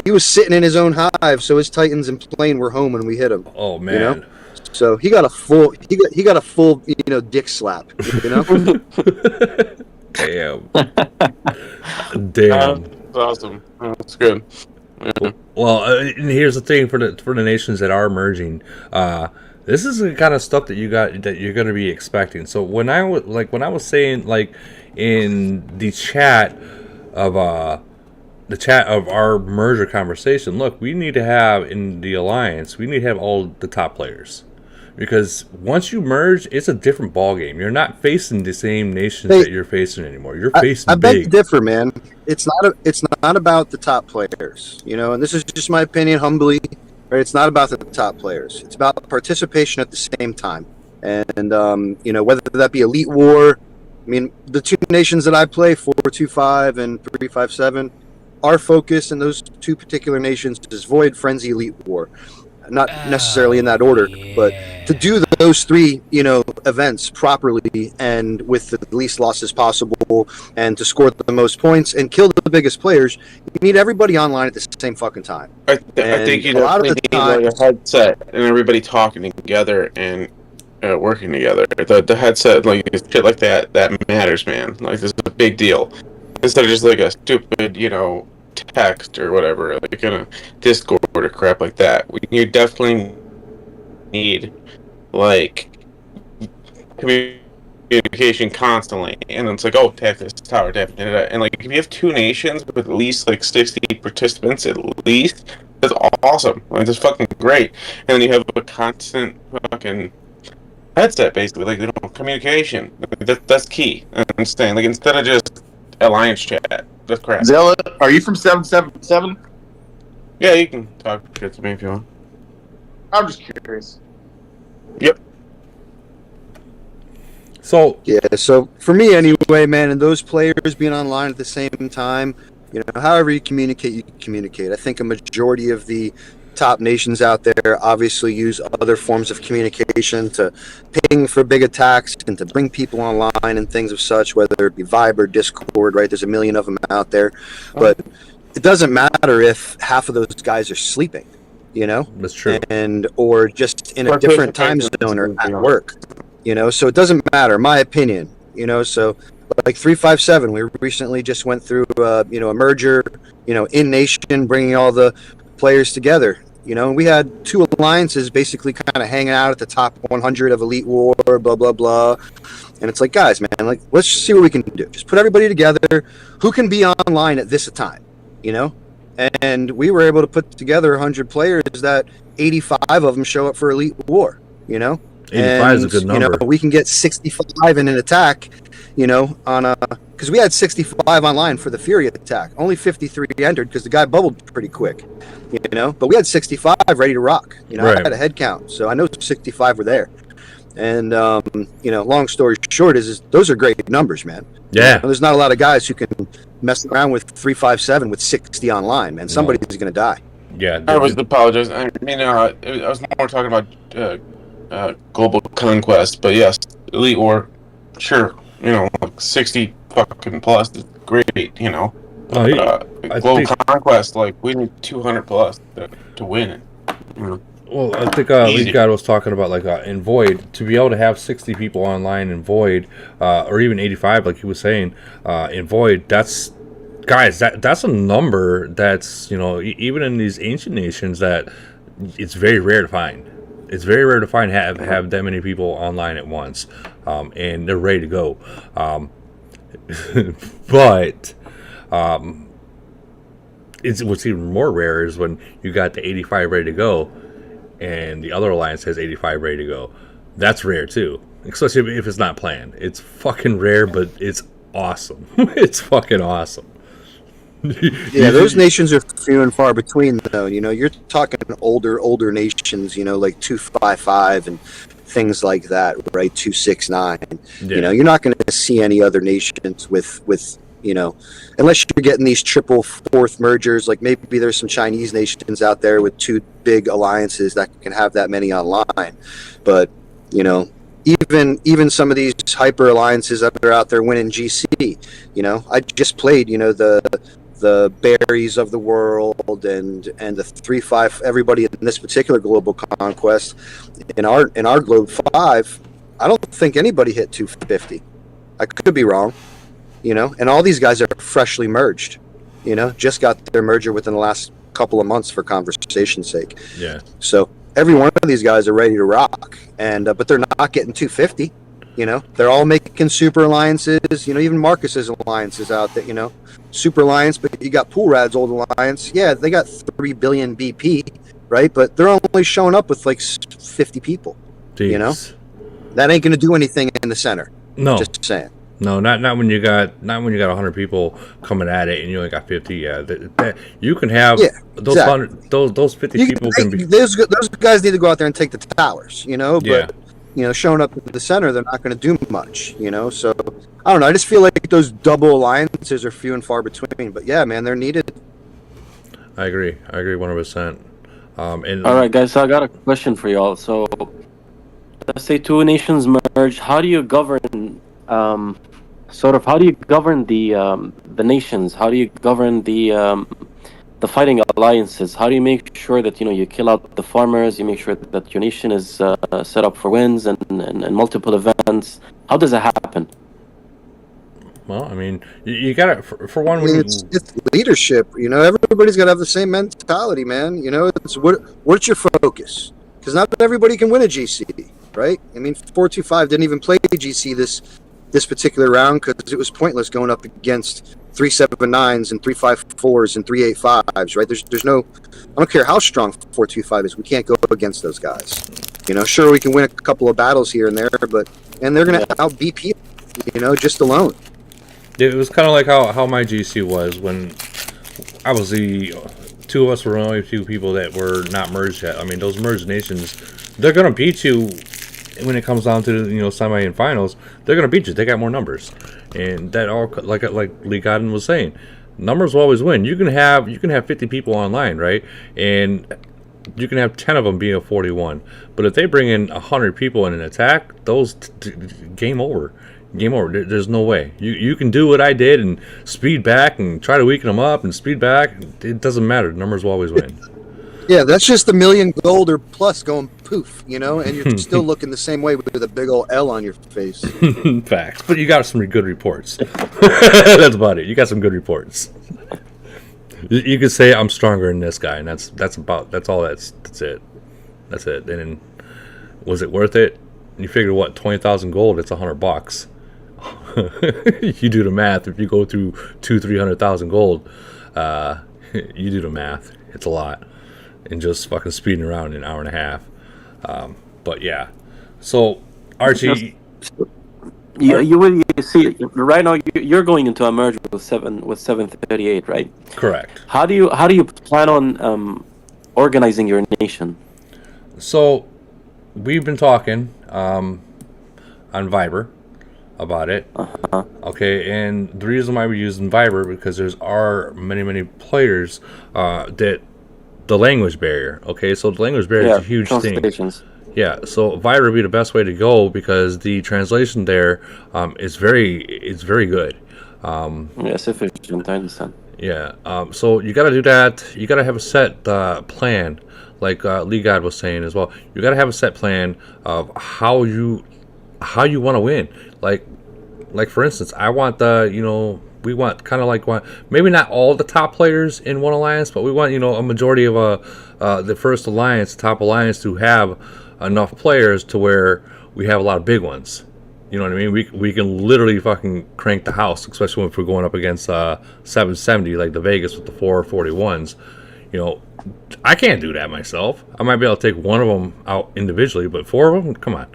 He was sitting in his own hive, so his Titans and plane were home when we hit him. Oh man. So he got a full dick slap. Damn. Damn. That's awesome. That's good. Yeah. Well, and here's the thing for the nations that are emerging. This is the kind of stuff that you're going to be expecting. So when I was saying, like, in the chat of our merger conversation, look, we need to have in the alliance, we need to have all the top players. Because once you merge, it's a different ballgame. You're not facing the same nations that you're facing anymore. You're facing I beg big. to differ, man. It's not about the top players, and this is just my opinion, humbly. Right? It's not about the top players. It's about participation at the same time, and whether that be Elite War. I mean, the two nations that I play, 425 and 357, our focus in those two particular nations is Void, Frenzy, Elite War. Not necessarily in that order, but to do those three, events properly and with the least losses possible, and to score the most points and kill the biggest players, you need everybody online at the same fucking time. I think you need like a headset and everybody talking together and working together. The headset, like shit like that matters, man. Like, this is a big deal instead of just like a stupid, text or whatever, like in a Discord or crap like that. You definitely need like communication constantly, and it's like, oh, tap this tower, and like if you have two nations with at least like 60 participants at least, that's awesome. Like, that's fucking great. And then you have a constant fucking headset, basically, like communication. That's key. I understand. Like, instead of just alliance chat. That's crap. Zella, are you from 777? Yeah, you can talk shit to me if you want. I'm just curious. Yep. So for me anyway, man, and those players being online at the same time, however you communicate. I think a majority of the top nations out there obviously use other forms of communication to ping for big attacks and to bring people online and things of such, whether it be Viber, Discord, right? There's a million of them out there. But it doesn't matter if half of those guys are sleeping, That's true. Or just in a different time zone or at work, so it doesn't matter, my opinion, so like 357, we recently just went through, a merger, in nation, bringing all the players together, and we had two alliances basically kind of hanging out at the top 100 of Elite War, blah blah blah, and it's like, guys, man, like, let's just see what we can do. Just put everybody together who can be online at this time, and we were able to put together 100 players that 85 of them show up for Elite War, 85 is a good number. We can get 65 in an attack, on a, because we had 65 online for the Fury attack. Only 53 entered because the guy bubbled pretty quick, but we had 65 ready to rock. Right. I had a head count, so I know 65 were there. And long story short is those are great numbers, man. Yeah. There's not a lot of guys who can mess around with 357 with 60 online, man. Somebody's going to die. Yeah. I was apologize. I mean, I was more talking about global conquest, but yes, Elite War, sure. Like 60 fucking plus is great. Global conquest, like, we need 200 plus to win it. Well, I think Leaf God was talking about, like, in Void, to be able to have 60 people online in Void, or even 85, like he was saying, in Void, that's a number that's, even in these ancient nations, that it's very rare to find. It's very rare to find have that many people online at once, and they're ready to go. But what's even more rare is when you got the 85 ready to go, and the other alliance has 85 ready to go. That's rare too, especially if it's not planned. It's fucking rare, but it's awesome. It's fucking awesome. Yeah, those nations are few and far between, though. You're talking older nations, like 255 and things like that, right? 269. Yeah. You're not going to see any other nations with unless you're getting these triple fourth mergers, like maybe there's some Chinese nations out there with 2 big alliances that can have that many online. But, even some of these hyper alliances that are out there winning GC, I just played, the berries of the world and the 3-5, everybody in this particular global conquest. In our Globe 5, I don't think anybody hit 250. I could be wrong, and all these guys are freshly merged, just got their merger within the last couple of months for conversation's sake. Yeah. So every one of these guys are ready to rock, and but they're not getting 250. They're all making super alliances. Even Marcus's alliance is out there. Super alliance, but you got Pool Rad's old alliance. Yeah, they got 3 billion BP, right? But they're only showing up with like 50 people. Jeez. That ain't gonna do anything in the center. No, just saying. No, not when you got 100 people coming at it and you only got 50. Yeah, you can have those exactly. 100, those 50 people can be. Those guys need to go out there and take the towers. But showing up in the center, they're not going to do much. So I don't know. I just feel like those double alliances are few and far between. But yeah, man, they're needed. I agree 100%. All right, guys. So I got a question for y'all. So let's say 2 nations merge. How do you govern? How do you govern the nations? How do you govern the fighting alliances? How do you make sure that you kill out the farmers? You make sure that your nation is set up for wins and multiple events. How does that happen? Well, I mean, you got it for one. It's leadership. Everybody's got to have the same mentality, man. It's what's your focus? Because not everybody can win a GC, right? I mean, 425 didn't even play GC this particular round because it was pointless going up against 379s and 354s and 385s, right? There's no, I don't care how strong 425 is, we can't go against those guys. Sure, we can win a couple of battles here and there, and they're gonna out BP, just alone. It was kind of like how my GC was when I was the 2 of us were the only 2 people that were not merged yet. I mean, those merged nations, they're gonna beat you. When it comes down to semi and finals, they're gonna beat you. They got more numbers, and that all like Lee Godden was saying, numbers will always win. You can have 50 people online, right, and you can have 10 of them being a 41. But if they bring in 100 people in an attack, game over. There's no way you can do what I did and speed back and try to weaken them up and speed back. It doesn't matter. Numbers will always win. Yeah, that's just $1 million gold or plus going poof, and you're still looking the same way with a big old L on your face. Facts, but you got some good reports. That's about it. You got some good reports. You could say I'm stronger than this guy, and that's it. That's it. And was it worth it? You figure what, 20,000 gold? It's $100. You do the math. If you go through 200,000-300,000 gold, you do the math. It's a lot. And just fucking speeding around in an hour and a half. But yeah. So Archie, you see right now you're going into a merge with 738, right? Correct. How do you plan on organizing your nation? So we've been talking on Viber about it. Okay, and the reason why we're using Viber because there's many players that the language barrier. Okay, so the language barrier is a huge thing. Yeah, so Viber would be the best way to go because the translation there is very good. Sufficient. I understand. Yeah, so you got to do that. You got to have a set plan, like Lee God was saying as well. You got to have a set plan of how you want to win. Like for instance, I want we want maybe not all the top players in one alliance, but we want a majority of the first alliance, top alliance, to have enough players to where we have a lot of big ones. You know what I mean? We can literally fucking crank the house, especially if we're going up against 770 like the Vegas with the 441s. I can't do that myself. I might be able to take one of them out individually, but 4 of them, come on.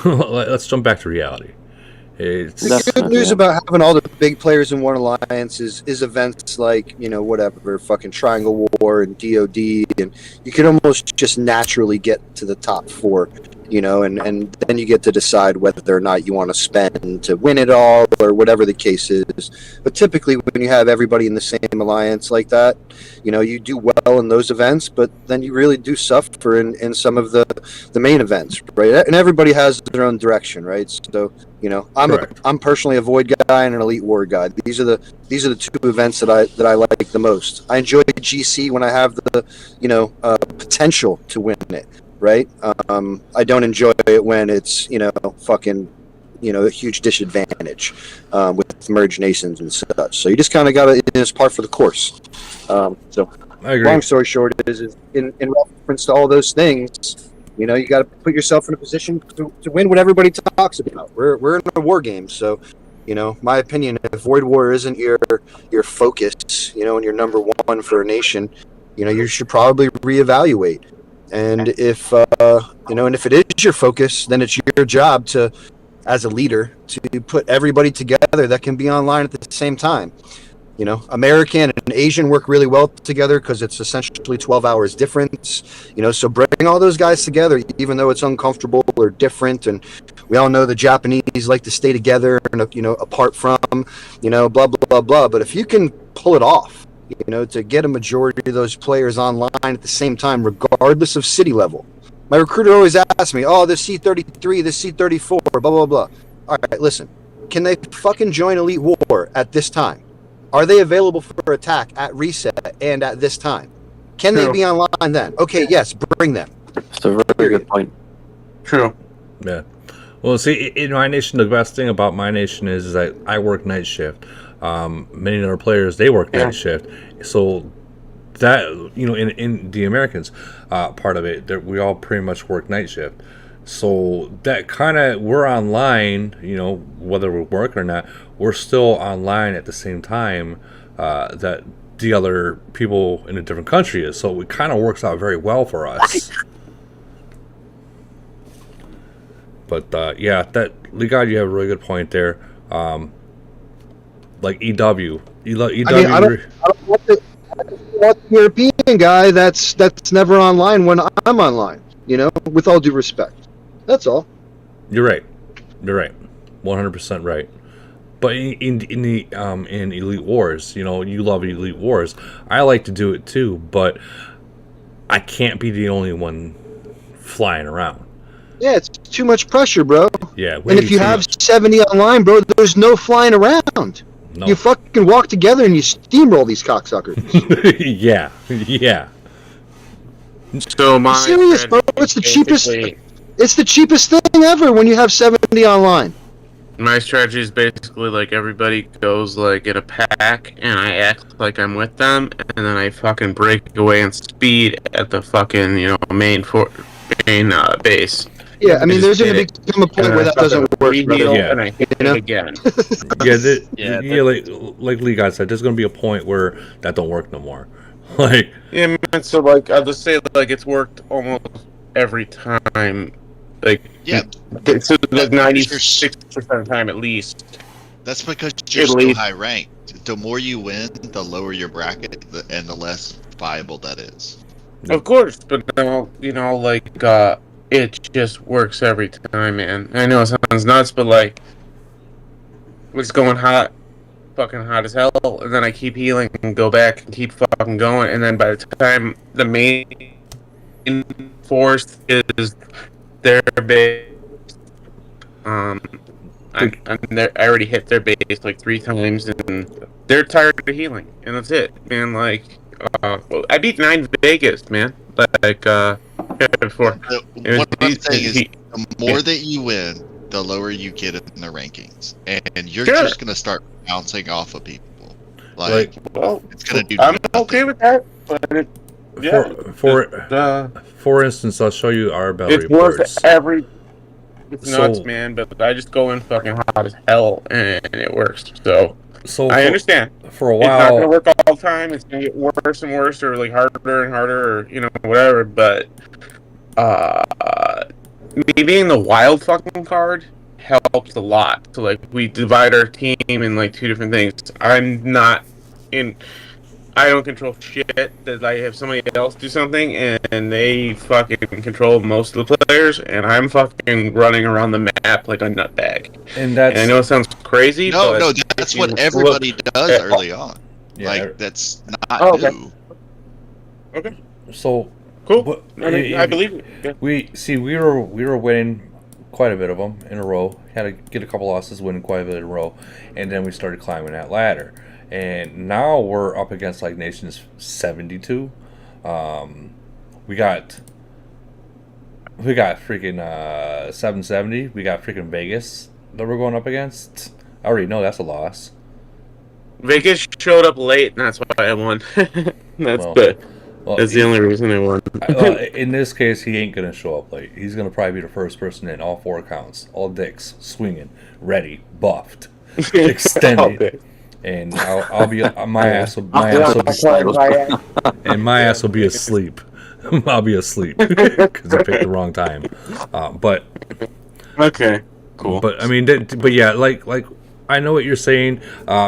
Let's jump back to reality. The good news about having all the big players in one alliance is events like, whatever, fucking Triangle War and DOD, and you can almost just naturally get to the top 4 and then you get to decide whether or not you want to spend to win it all or whatever the case is. But typically when you have everybody in the same alliance like that, you do well in those events, but then you really do suffer in some of the main events, right? And everybody has their own direction, right? So, I'm personally a Void guy and an Elite War guy. These are the two events that I like the most. I enjoy GC when I have the potential to win it, right? I don't enjoy it when it's a huge disadvantage with merged nations and such. So you just kind of got to, it's par for the course. So I agree. Long story short is in reference to all those things, you got to put yourself in a position to win what everybody talks about. We're in a war game, so my opinion, if Void War isn't your focus, and your number one for a nation, you should probably reevaluate. And if if it is your focus, then it's your job to, as a leader, to put everybody together that can be online at the same time. American and Asian work really well together because it's essentially 12 hours difference. So bring all those guys together, even though it's uncomfortable or different. And we all know the Japanese like to stay together and apart from, blah blah blah blah. But if you can pull it off, to get a majority of those players online at the same time, regardless of city level. My recruiter always asks me, "Oh, this C33, this C34, blah blah blah." All right, listen, can they fucking join Elite War at this time? Are they available for attack at reset and at this time? Can they be online then? Okay, yes, bring them. That's a very good point. True. Yeah. Well, see, in my nation, the best thing about my nation is that I work night shift. Many other players, they work night shift. So that, in the Americans part of it, we all pretty much work night shift. So that kind of, we're online, whether we're working or not, we're still online at the same time that the other people in a different country is. So it kind of works out very well for us. But yeah, Legard, you have a really good point there. Like EW. I don't want the European guy that's never online when I'm online, with all due respect. That's all. You're right. 100% right. But in Elite Wars, you love Elite Wars. I like to do it too, but I can't be the only one flying around. Yeah, it's too much pressure, bro. Yeah. And if you have 70 online, bro, there's no flying around. No. You fucking walk together and you steamroll these cocksuckers. Yeah. So I'm serious, bro. It's the cheapest. It's the cheapest thing ever when you have 70 online. My strategy is basically like everybody goes like in a pack, and I act like I'm with them, and then I fucking break away in speed at the fucking main base. Yeah, I mean, there's going to become a point where that doesn't work. Yeah, and I hit it again. Like Lee guy said, there's going to be a point where that don't work no more. Like, yeah, man. So like, I'll just say like it's worked almost every time. Like, yeah, so like 96% of the time at least. That's because you're so high ranked. The more you win, the lower your bracket, and the less viable that is. Of course, but it just works every time, man. I know it sounds nuts, but like, it's going fucking hot as hell, and then I keep healing and go back and keep fucking going, and then by the time the main force is their base, I already hit their base like 3 times, and they're tired of healing, and that's it, man. Like, I beat 9 Vegas, man. Like, before. What I'm saying is, the more that you win, the lower you get in the rankings, and you're just gonna start bouncing off of people. Like it's gonna do. I'm okay with that, but for instance, I'll show you our battle reports. It's nuts, man. But I just go in fucking hot as hell, and it works. So I understand. For a while, it's not gonna work all the time. It's gonna get worse and worse, or like harder and harder, or whatever. But me being the wild fucking card helps a lot. So like we divide our team in like 2 different things. I'm I don't control shit. That I have somebody else do something, and they fucking control most of the players, and I'm fucking running around the map like a nutbag. And that's I know it sounds crazy, No, but no, that's what everybody does early on. Yeah, Like that's not new. Okay. So cool. But, I believe it. Yeah. We were winning quite a bit of them in a row. Had to get a couple losses, winning quite a bit in a row, and then we started climbing that ladder. And now we're up against like nations 72. We got freaking 770. We got freaking Vegas that we're going up against. I already know that's a loss. Vegas showed up late, and that's why I won. That's the only reason I won. In this case, he ain't gonna show up late. He's gonna probably be the first person in all 4 accounts, all dicks, swinging, ready, buffed, extended, and I'll be my ass will be asleep. I'll be asleep because I picked the wrong time. But okay, cool. But I mean, but yeah, like I know what you're saying.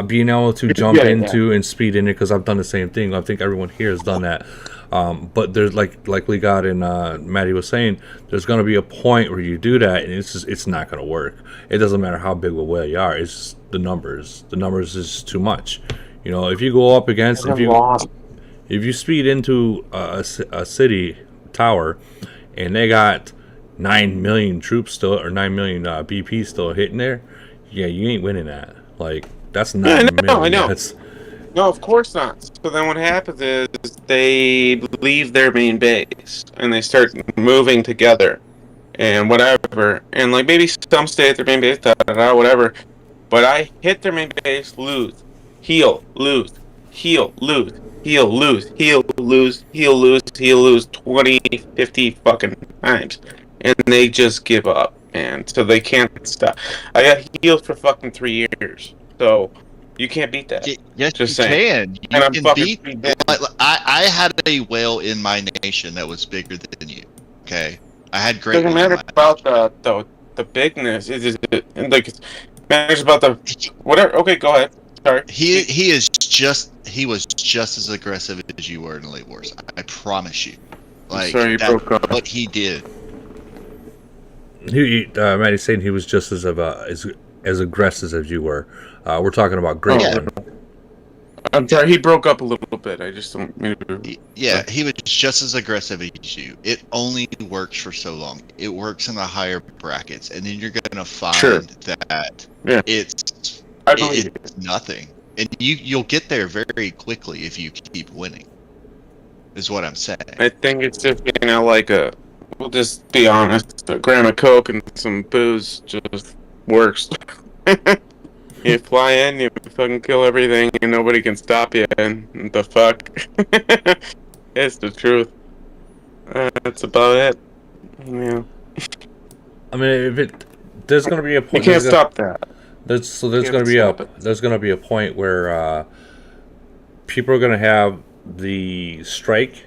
Being able to jump into and speed in it, because I've done the same thing. I think everyone here has done that. But there's like we got in Maddie was saying, there's going to be a point where you do that, and it's not going to work. It doesn't matter how big of a whale you are. It's just the numbers. The numbers is too much. You know, if you go up against if you speed into a city tower, and they got 9 million troops still, or 9 million BP still hitting there, yeah, you ain't winning that. Like, that's not. I know. No, of course not. So then what happens is they leave their main base and they start moving together and whatever. And like maybe some stay at their main base, whatever. But I hit their main base, lose, heal, lose, heal, lose, heal, lose, heal, lose, heal, lose, heal, lose 20, 50 fucking times. And they just give up, man. So they can't stop. I got healed for fucking 3 years. So you can't beat that. Yes, just you saying. can. You can beat. I had a whale in my nation that was bigger than you. Okay, I had great. Doesn't matter about the bigness. It like matters about the whatever. Okay, go ahead. Sorry. He was just as aggressive as you were in Elite Wars. I promise you. Like, sorry, you broke up. What he did. Maddie's saying he was just as aggressive as you were. We're talking about Great One. I'm sorry, he broke up a little bit. I just don't. Yeah, he was just as aggressive as you. It only works for so long. It works in the higher brackets, and then you're gonna find that it's nothing, and you'll get there very quickly if you keep winning. Is what I'm saying. I think it's just like we'll just be honest. A gram of coke and some booze just works. You fly in, you fucking kill everything, and nobody can stop you. And the fuck, it's the truth. That's about it. Yeah. I mean, there's gonna be a point. You can't stop that. There's gonna be a point where people are gonna have the strike.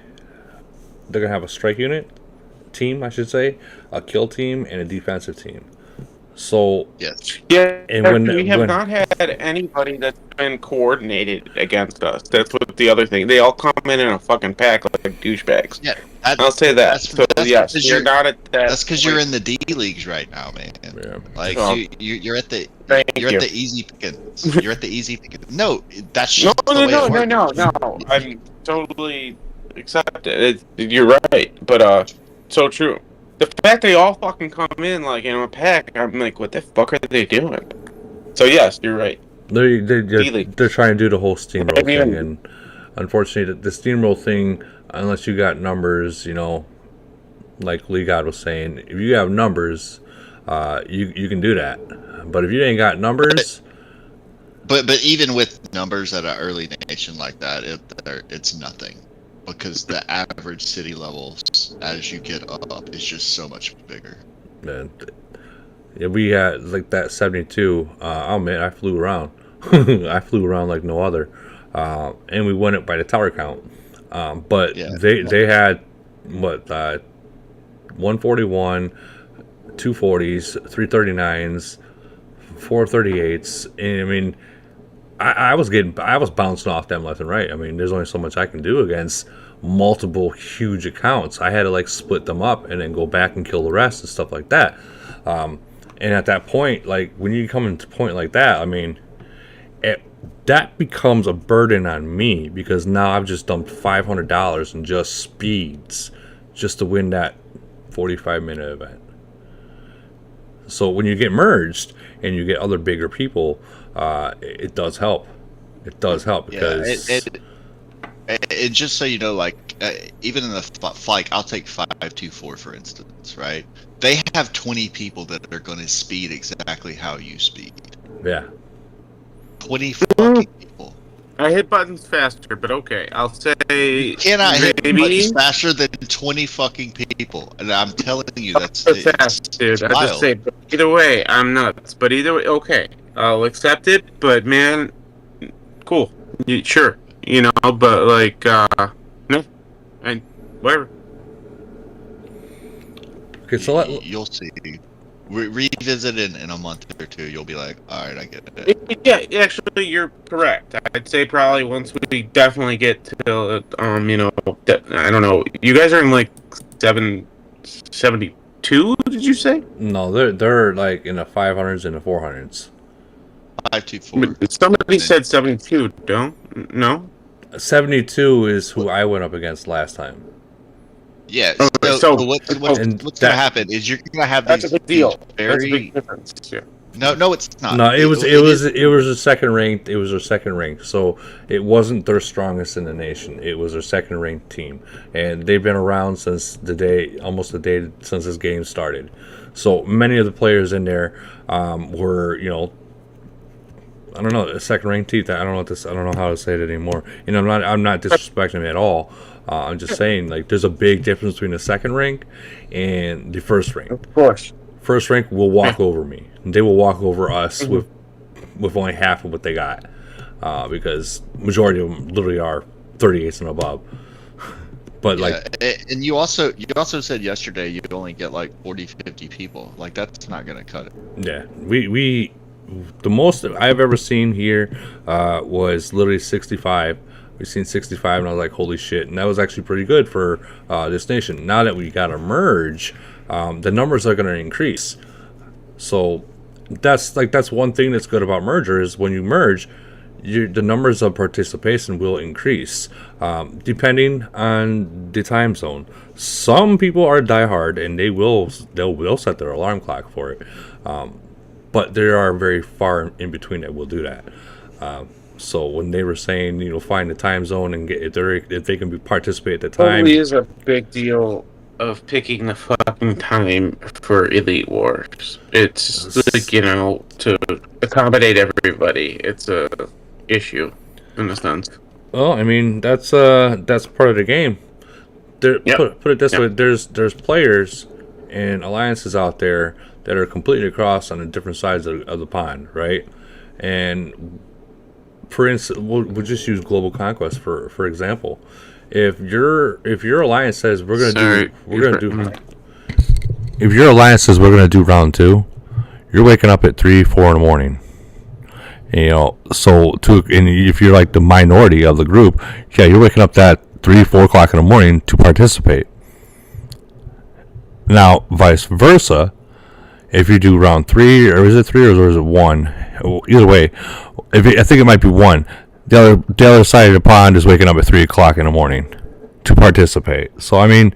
They're gonna have a strike unit team, I should say, a kill team, and a defensive team. So yes, and we have not had anybody that's been coordinated against us. That's what the other thing. They all come in a fucking pack like douchebags. Yeah, I'll say that. Yes, you're not at that. That's because you're in the D leagues right now, man. Yeah. Like you're at the easy pickings. You're at the easy pickings. No, that's just no. I'm totally accept it. You're right, but so true. The fact they all fucking come in like in a pack, I'm like, what the fuck are they doing? So yes, you're right. They're trying to do the whole steamroll thing, and unfortunately, the steamroll thing, unless you got numbers, you know, like Lee God was saying, if you have numbers, you can do that. But if you ain't got numbers, but even with numbers at an early nation like that, it's nothing. Because the average city levels, as you get up, is just so much bigger. Man, yeah, we had like that 72. Oh man, I flew around. I flew around like no other, and we won it by the tower count. But they had what 141, 240s, 339s, 438s, and I mean, I was bouncing off them left and right. I mean, there's only so much I can do against multiple huge accounts. I had to like split them up and then go back and kill the rest and stuff like that. And at that point, like when you come into a point like that, I mean, that becomes a burden on me because now I've just dumped $500 in just speeds just to win that 45-minute event. So when you get merged and you get other bigger people, it does help. It does help because it just so you know, like even in the like I'll take 524 for instance, right? They have 20 people that are going to speed exactly how you speed. Yeah. 20 fucking people. I hit buttons faster, but okay. I'll say you cannot hit buttons faster than 20 fucking people, and I'm telling you that's fast, dude. I just say either way, I'm nuts. But either way, okay, I'll accept it. But man, cool, sure, you know. But like, no, and whatever. Okay, so you'll see. Revisit it in a month or two. You'll be like, all right, I get it. Yeah, actually, you're correct. I'd say probably once we definitely get to, you know, I don't know. You guys are in like 772. Did you say? No, they're like in the 500s and the 400s. 524. Somebody said 72. No. 72 is who I went up against last time. Yeah. So what's going to happen is you're going to have that's these, a big deal. Very, that's a big difference. Yeah. No, it's not. No, it was a second ranked. It was their second ranked. So it wasn't their strongest in the nation. It was their second ranked team, and they've been around since almost the day since this game started. So many of the players in there were, you know, I don't know, a second ranked team. I don't know how to say it anymore. You know, I'm not disrespecting them at all. I'm just saying, like, there's a big difference between the second rank and the first rank. Of course. First rank will walk over me. They will walk over us with only half of what they got, because majority of them literally are 38s and above. But like, and you also said yesterday you'd only get like 40, 50 people. Like that's not gonna cut it. Yeah, we the most I've ever seen here was literally 65. We've seen 65, and I was like, holy shit. And that was actually pretty good for this nation. Now that we got a merge, the numbers are going to increase. So that's one thing that's good about merger is when you merge, the numbers of participation will increase depending on the time zone. Some people are diehard, and they'll set their alarm clock for it. But there are very far in between that will do that. So when they were saying, you know, find the time zone and get if they can participate at the time, it is a big deal of picking the fucking time for Elite Wars. It's like, you know, to accommodate everybody. It's a issue in a sense. Well, I mean that's part of the game. Put it this way: there's players and alliances out there that are completely across on the different sides of the pond, right? And for instance, we'll just use Global Conquest for example. If your alliance says if your alliance says we're gonna do round 2, you're waking up at 3-4 in the morning. You know, and if you're like the minority of the group, yeah, you're waking up that 3-4 o'clock in the morning to participate. Now, vice versa, if you do round 3, or is it 3 or is it 1? Either way, I think it might be 1. The other side of the pond is waking up at 3 o'clock in the morning to participate. So I mean,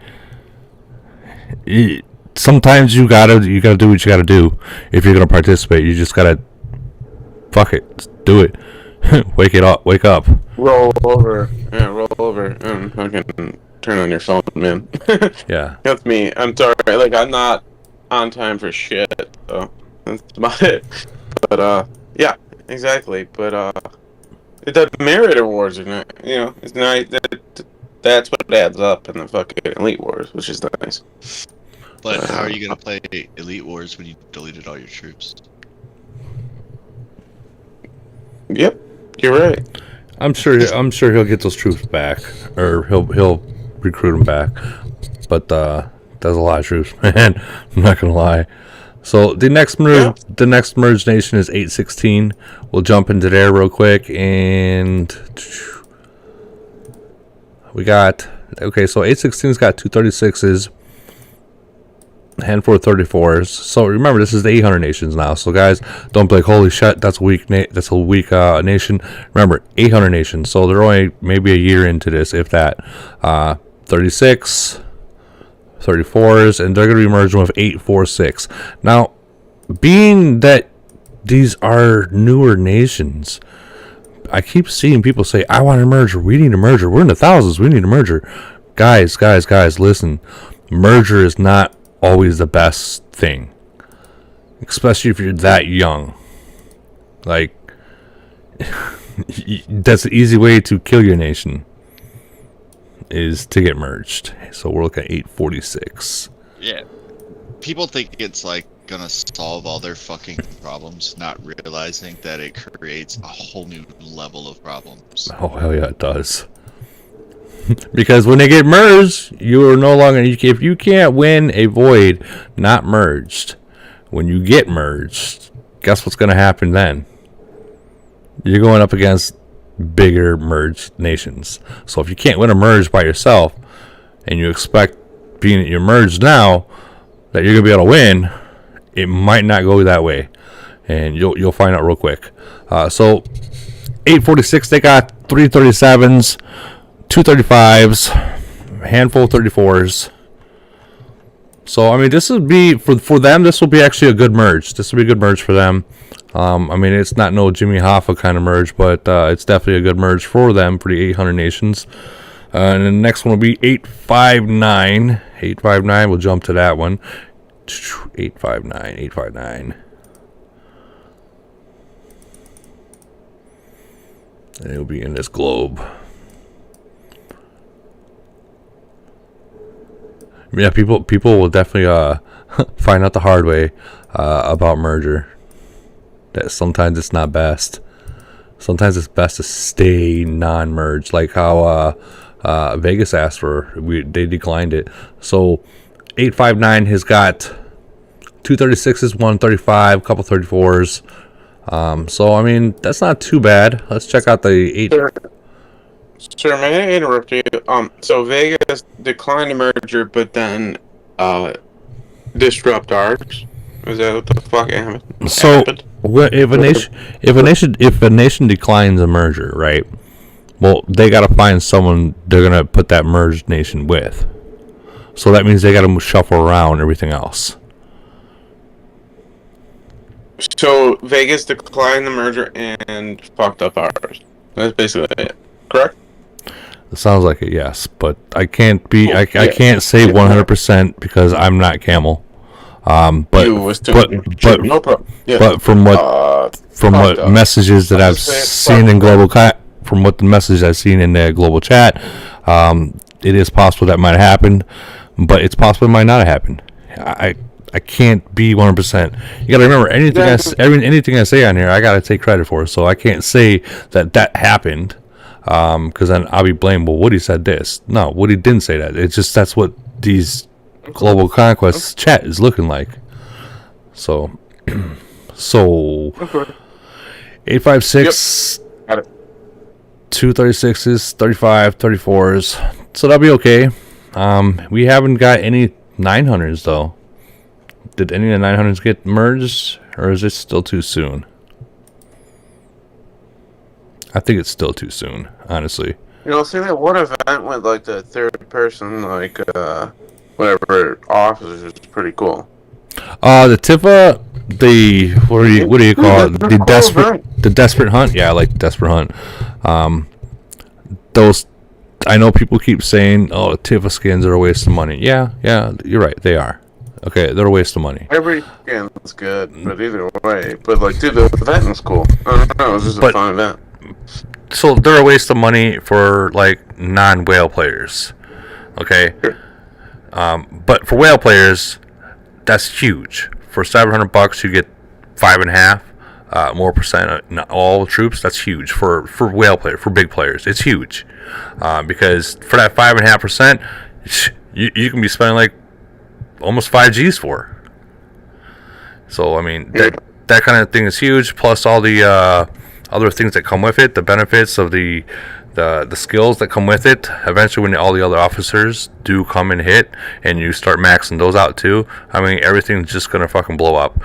sometimes you gotta do what you gotta do if you're gonna participate. You just gotta fuck it, do it. Wake up. Roll over and fucking turn on your phone, man. Yeah, that's me. I'm sorry. Like I'm not on time for shit. So that's about it. But yeah, exactly. But the merit awards are not. You know, it's nice. That's what adds up in the fucking Elite Wars, which is nice. But how are you gonna play Elite Wars when you deleted all your troops? Yep, you're right. I'm sure he'll get those troops back, or he'll recruit them back. But that's a lot of troops, man. I'm not gonna lie. So the next merge nation is 816. We'll jump into there real quick, and we got So 816's got 236s, a handful of 34s. So remember, this is the 800 nations now. So guys, don't be like, holy shit, that's a weak nation. Remember, 800 nations. So they're only maybe a year into this, if that. 36. 34s, and they're going to be merging with 846. Now, being that these are newer nations, I keep seeing people say, I want a merger, we need a merger, we're in the thousands, we need a merger. Guys, listen, merger is not always the best thing, especially if you're that young. Like, that's the easy way to kill your nation, is to get merged. So we're looking at 846. Yeah. People think it's like gonna solve all their fucking problems, not realizing that it creates a whole new level of problems. Oh, hell yeah, it does. Because when they get merged, you are no longer, if you can't win a void not merged, when you get merged, guess what's going to happen then? You're going up against bigger merged nations. So if you can't win a merge by yourself, and you expect, being that you're merged now, that you're gonna be able to win, it might not go that way, and you'll find out real quick. So 846, they got 337s, 235s, a handful of 34s. So I mean, this would be for them. This will be actually a good merge. This will be a good merge for them. I mean, it's not no Jimmy Hoffa kind of merge, but it's definitely a good merge for them, for the 800 nations. And the next one will be 859. 859, we'll jump to that one. 859. And it'll be in this globe. Yeah, people will definitely find out the hard way about merger. That sometimes it's not best. Sometimes it's best to stay non-merged, like how Vegas asked for. They declined it. So 859 has got 236s, 135, a couple 34s. So I mean, that's not too bad. Let's check out the 8. Sir, may I interrupt you? So Vegas declined the merger, but then disrupt ours. Is that what the fuck happened? So if a nation declines a merger, right? Well, they got to find someone they're gonna put that merged nation with. So that means they got to shuffle around everything else. So Vegas declined the merger and fucked up ours. That's basically it, correct? It sounds like it, yes, but I can't be. I can't say 100% because I'm not Camel. But no problem. Yeah. But from what messages that I've seen in global from what the message I've seen in the global chat, it is possible that might have happened, but it's possible it might not have happened. I can't be 100%. You got to remember, anything I say on here, I got to take credit for. So I can't say that happened, because then I'll be blamed. Well, Woody said this. No, Woody didn't say that. It's just that's what these global conquest chat is looking like. So 856, yep. 236s, 35, 34s. So that'll be okay. We haven't got any 900s though. Did any of the 900s get merged, or is it still too soon? I think it's still too soon, honestly. You know, see that one event with like the third person, like whatever officers is pretty cool. The Tifa, what do you call it? The desperate hunt. Yeah, I like the desperate hunt. Those, I know people keep saying, "Oh, Tifa skins are a waste of money." Yeah, you're right. They are. Okay, they're a waste of money. Every skin's good, but either way. But like, dude, the event was cool. I don't know, it was just a fun event. So they're a waste of money for like non-whale players. Okay. Sure. But for whale players, that's huge. For $700, you get 5.5 more percent of all troops. That's huge for whale players, for big players. It's huge, because for that 5.5%, you can be spending like almost 5 G's for. So I mean that kind of thing is huge. Plus all the other things that come with it, the benefits of the skills that come with it. Eventually, when all the other officers do come and hit, and you start maxing those out too, I mean everything's just gonna fucking blow up.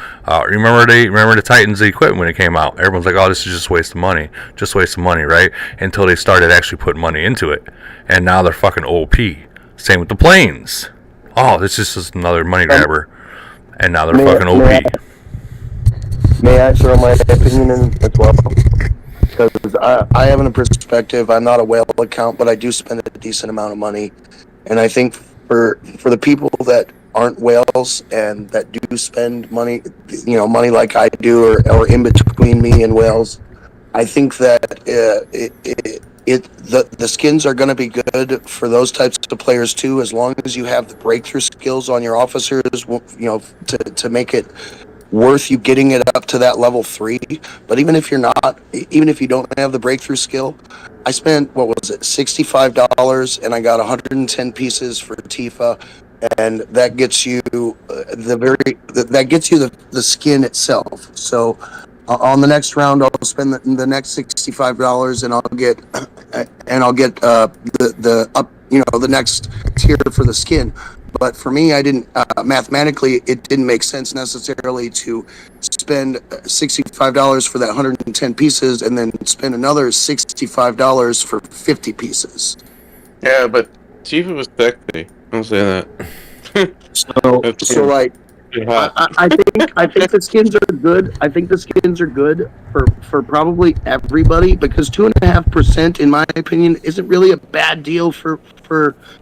Remember the Titans equipment when it came out? Everyone's like, oh, this is just a waste of money, right? Until they started actually putting money into it, and now they're fucking OP. Same with the planes. Oh, this is just another money grabber, and now they're fucking OP. May I throw my opinion in as well? Because I have a perspective. I'm not a whale account, but I do spend a decent amount of money, and I think for the people that aren't whales and that do spend money, money like I do, or in between me and whales, I think that the skins are going to be good for those types of players too, as long as you have the breakthrough skills on your officers, to make it worth you getting it up to that level 3. But even if you don't have the breakthrough skill, I spent $65, and I got 110 pieces for Tifa, and that gets you the skin itself. So on the next round, I'll spend the next $65, and I'll get the next tier for the skin. But for me, I didn't mathematically. It didn't make sense necessarily to spend $65 for that 110 pieces, and then spend another $65 for 50 pieces. Yeah, but Tifa was sexy. Don't say that. So like, I think the skins are good. I think the skins are good for probably everybody, because 2.5%, in my opinion, isn't really a bad deal for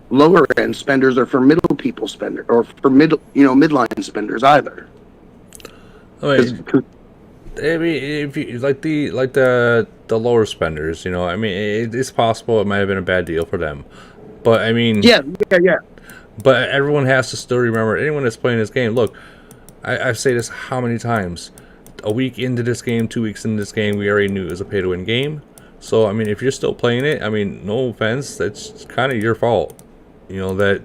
lower end spenders, or for middle people spenders, or for midline spenders either. I mean, if you like the lower spenders, I mean, it's possible it might have been a bad deal for them, but I mean, yeah. But everyone has to still remember, anyone that's playing this game, look, I say this how many times, a week into this game, 2 weeks into this game, we already knew it was a pay-to-win game. So, I mean, if you're still playing it, I mean, no offense, that's kind of your fault. That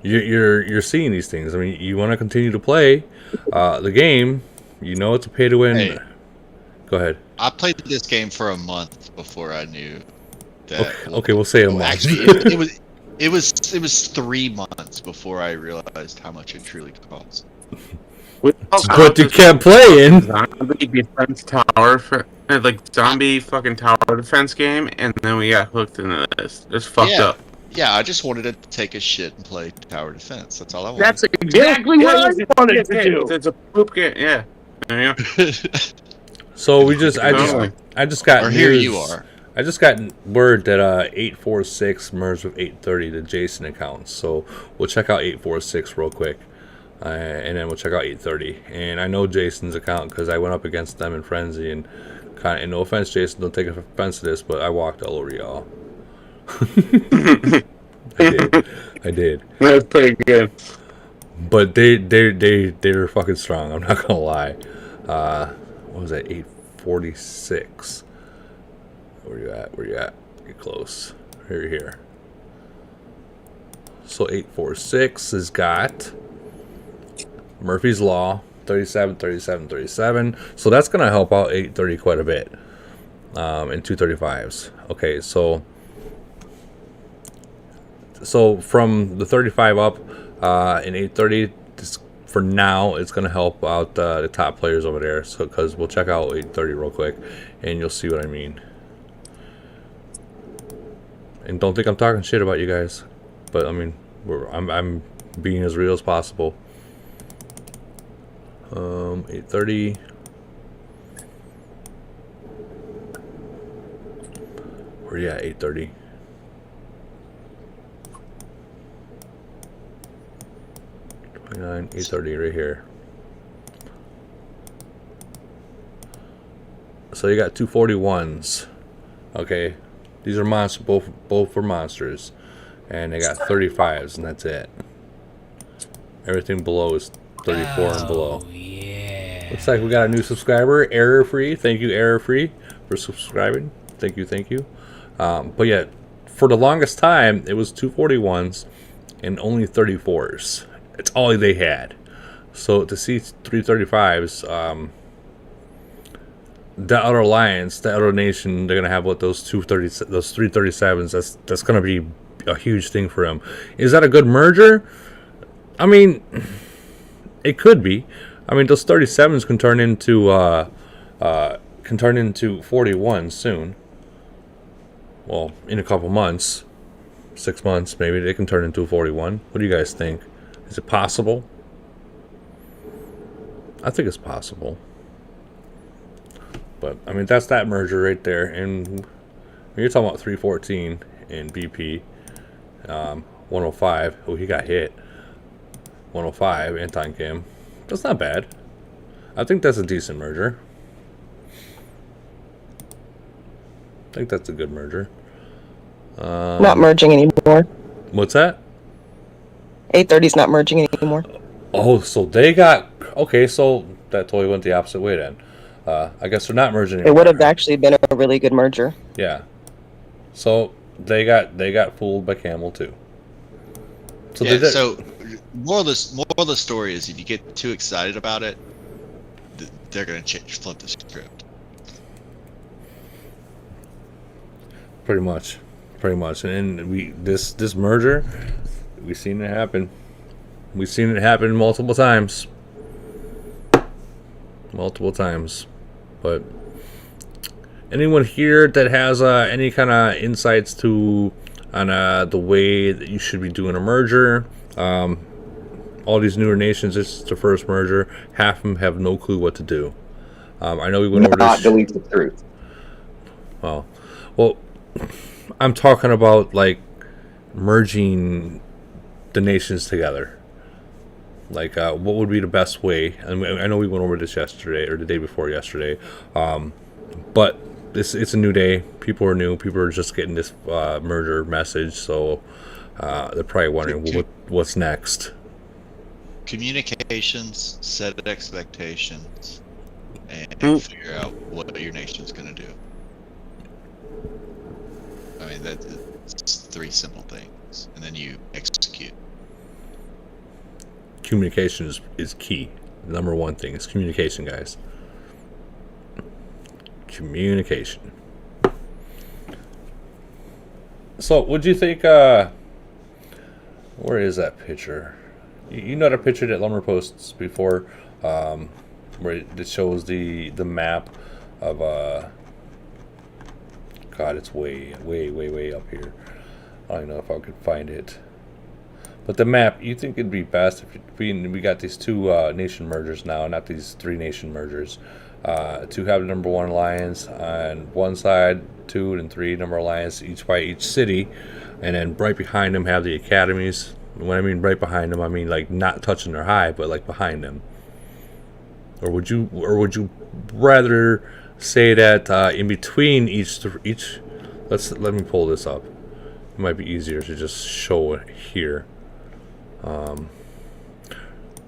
you're seeing these things. I mean, you want to continue to play the game, it's a pay-to-win. Hey, go ahead. I played this game for a month before I knew that. Okay, we'll say a month. Actually, it was 3 months before I realized how much it truly costs. But you kept playing. Zombie defense tower zombie fucking tower defense game, and then we got hooked into this. It's fucked up. Yeah, I just wanted to take a shit and play tower defense. That's all I wanted. That's exactly what I wanted to do. It's a poop game. Yeah. So I just got. Or here you are. I just got word that 846 merged with 830, the Jason accounts. So we'll check out 846 real quick, and then we'll check out 830. And I know Jason's account because I went up against them in Frenzy, and no offense, Jason, don't take offense to this, but I walked all over y'all. I did. That's pretty good. But they were fucking strong. I'm not gonna lie. What was that? 846. Where you at? Get close. Here. So 846 has got Murphy's Law, 37, 37, 37. So that's going to help out 830 quite a bit. And 235s. Okay, so from the 35 up in 830, for now, it's going to help out the top players over there. So because we'll check out 830 real quick, and you'll see what I mean. And don't think I'm talking shit about you guys, but I mean, I'm being as real as possible. 830. Where you at? 830. $830 right here. So you got 241s. Okay. These are monsters, both for monsters, and they got 35s, and that's it. Everything below is 34 and below. Yeah. Looks like we got a new subscriber, Error Free. Thank you, Error Free, for subscribing. Thank you. But yeah, for the longest time, it was 241s and only 34s. It's all they had. So to see 335s, that other alliance, that other nation, they're gonna have what those 337s. That's gonna be a huge thing for them. Is that a good merger? I mean, it could be. I mean, those 37s can turn into 41 soon. Well, in a couple months, 6 months maybe, they can turn into 41. What do you guys think? Is it possible? I think it's possible. But I mean, that's that merger right there. And when you're talking about 314 and BP, 105. Oh, he got hit. 105 Anton Kim. That's not bad. I think that's a decent merger. I think that's a good merger. Not merging anymore. What's that? 830's not merging anymore. Oh, so they got... Okay, so that totally went the opposite way then. I guess they're not merging anymore. It would have actually been a really good merger. Yeah. So they got fooled by Camel too. So yeah, so more of the story is if you get too excited about it, they're gonna flip the script. Pretty much, and this merger, we've seen it happen. We've seen it happen multiple times. But anyone here that has any kind of insights on the way that you should be doing a merger? All these newer nations, this is the first merger. Half of them have no clue what to do. I know we went over this. Not delete the truth. Well, I'm talking about like merging the nations together. Like, what would be the best way? I know we went over this yesterday or the day before yesterday, but it's a new day. People are new. People are just getting this merger message, so they're probably wondering what's next. Communications, set expectations, and figure out what your nation's going to do. I mean, that's 3 simple things, and then you execute. Communication is key. The number one thing is communication, guys. Communication. So, would you think? Where is that picture? You know the picture that Lumber posts before, where it shows the map of God, it's way up here. I don't know if I could find it. But the map, you think it'd be best if we got these 2 nation mergers now, not these 3 nation mergers, to have the number 1 alliance on one side, 2 and 3 number alliance each by each city, and then right behind them have the academies. When I mean right behind them, I mean like not touching their high, but like behind them. Or would you rather say that in between each? Let me pull this up. It might be easier to just show it here.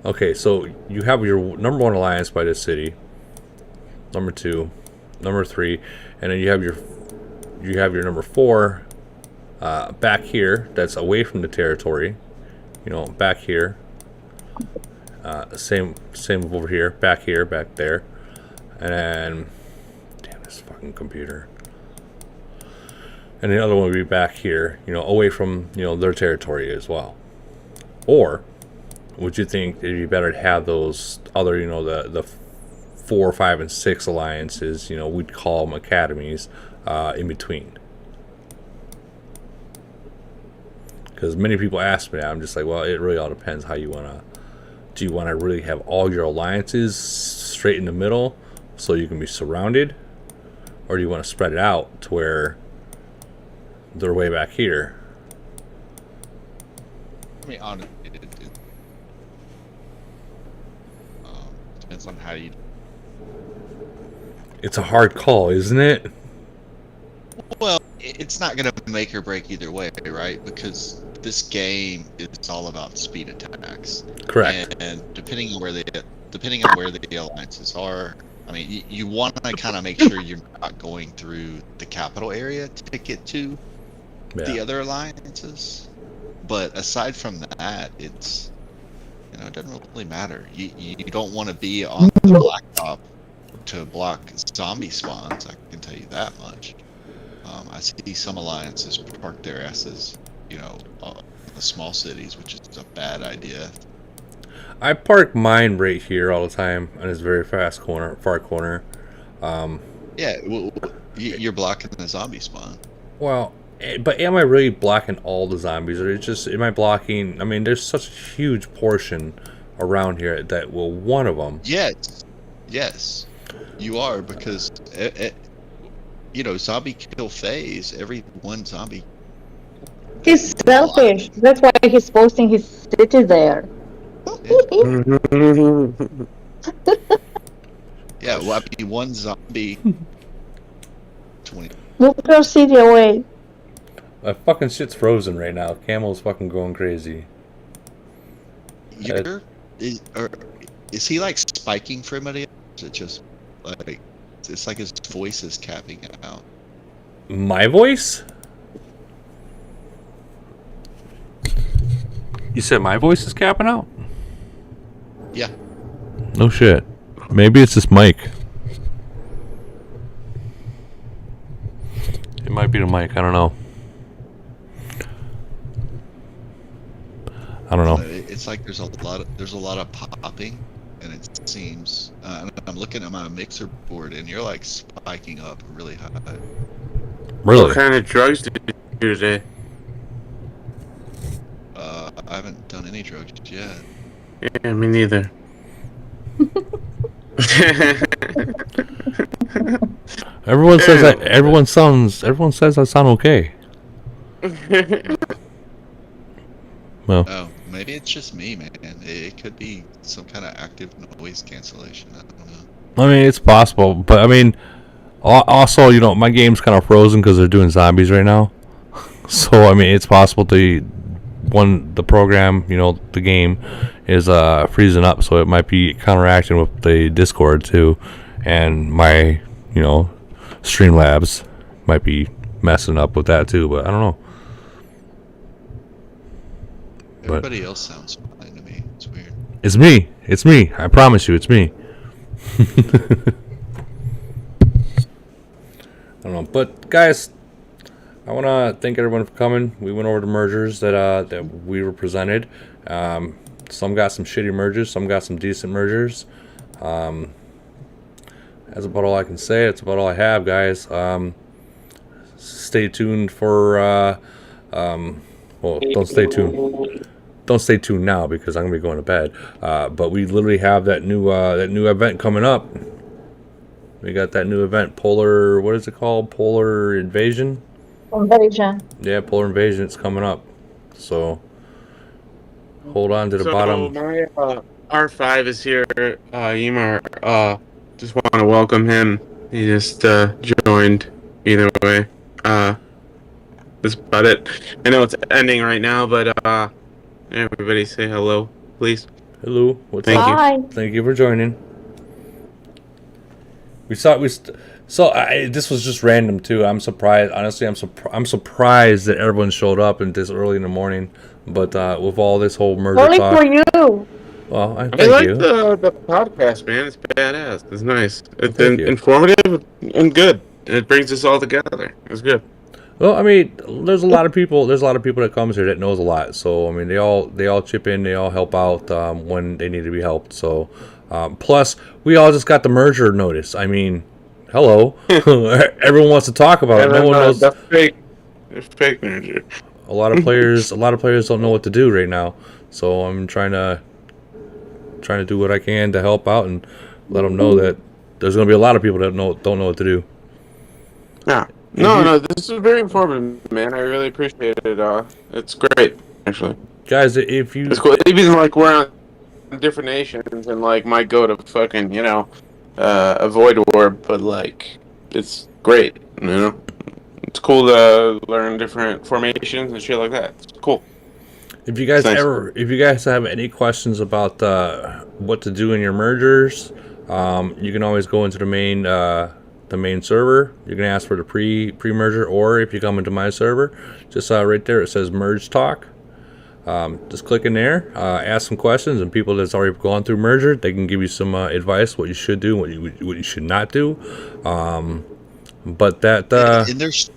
Okay, so you have your number 1 alliance by this city, number 2, number 3, and then you have your number 4 back here. That's away from the territory. Back here. Same over here. Back here, back there, and then damn this fucking computer. And the other one would be back here. Away from their territory as well. Or would you think it'd be better to have those other, the 4, 5, and 6 alliances, we'd call them academies, in between? Because many people ask me that. I'm just like, well, it really all depends how you want to. Do you want to really have all your alliances straight in the middle so you can be surrounded? Or do you want to spread it out to where they're way back here? I mean, honestly, it depends on how you. It's a hard call, isn't it? Well, it's not going to make or break either way, right? Because this game is all about speed attacks. Correct. And depending on where the alliances are, I mean, you want to kind of make sure you're not going through the capital area to get to the other alliances. But aside from that, it's doesn't really matter. You don't want to be on the blacktop to block zombie spawns. I can tell you that much. I see some alliances park their asses, in the small cities, which is a bad idea. I park mine right here all the time on this very far corner. Yeah, well, you're blocking the zombie spawn. Well, but am I really blocking all the zombies, or am I blocking? I mean, there's such a huge portion around here that one of them. Yes, you are, because zombie kill phase. Every one zombie. He's selfish. That's why he's posting his city there. Yeah, well, I mean, one zombie. 20. Move your city away. My fucking shit's frozen right now. Camel's fucking going crazy. Is he like spiking for anybody? Or is it just like it's like his voice is capping out? My voice? You said my voice is capping out? Yeah. No shit. Maybe it's this mic. It might be the mic. I don't know. It's like there's a lot of popping, and it seems. I'm looking at my mixer board, and you're like spiking up really high. Really? What kind of drugs did you do today? I haven't done any drugs yet. Yeah, me neither. Everyone says that. Everyone says I sound okay. Well. Oh, maybe it's just me, man. It could be some kind of active noise cancellation. I don't know. I mean, it's possible, but I mean, also, my game's kind of frozen because they're doing zombies right now. So I mean, it's possible the program, the game is freezing up, so it might be counteracting with the Discord too, and my Streamlabs might be messing up with that too. But I don't know. Everybody else sounds fine to me. It's weird. It's me. It's me. I promise you, it's me. I don't know, but guys, I want to thank everyone for coming. We went over the mergers that we were presented. Some got some shitty mergers. Some got some decent mergers. That's about all I can say. That's about all I have, guys. Stay tuned for. Well, don't stay tuned. Don't stay tuned now because I'm gonna be going to bed. But we literally have that new event coming up. We got that new event, Polar. What is it called? Polar Invasion. Invasion. Yeah, Polar Invasion. It's coming up. So hold on to the bottom. My R5 is here. Yimar. Just want to welcome him. He just joined. Either way. That's about it. I know it's ending right now, but everybody say hello, please. Hello. What's Thank up? you. Thank you for joining. This was just random too. I'm surprised. Honestly, I'm surprised that everyone showed up and this early in the morning. But with all this whole merger Only talk, for you. well, I thank like you. the podcast, man. It's badass. It's nice. It's Thank you. informative and good. And it brings us all together. It's good. Well, I mean, there's a lot of people. There's a lot of people that comes here that knows a lot. So I mean, they all chip in. They all help out when they need to be helped. So plus, we all just got the merger notice. I mean, hello. Everyone wants to talk about it. No one knows. That's fake. It's fake merger. A lot of players don't know what to do right now. So I'm trying to do what I can to help out and let them know that there's going to be a lot of people that don't know what to do. Yeah. No, this is very informative, man. I really appreciate it. It's great, actually. Guys, if you... It's cool. Even, like, we're on different nations and, like, might go to fucking, avoid war, but, like, it's great, It's cool to learn different formations and shit like that. It's cool. If you guys Nice. have any questions about what to do in your mergers, you can always go into the main server. You can ask for the pre-merger, or if you come into my server, just right there it says merge talk. Just click in there, ask some questions, and people that's already gone through merger, they can give you some advice what you should do, what you should not do. But that and there's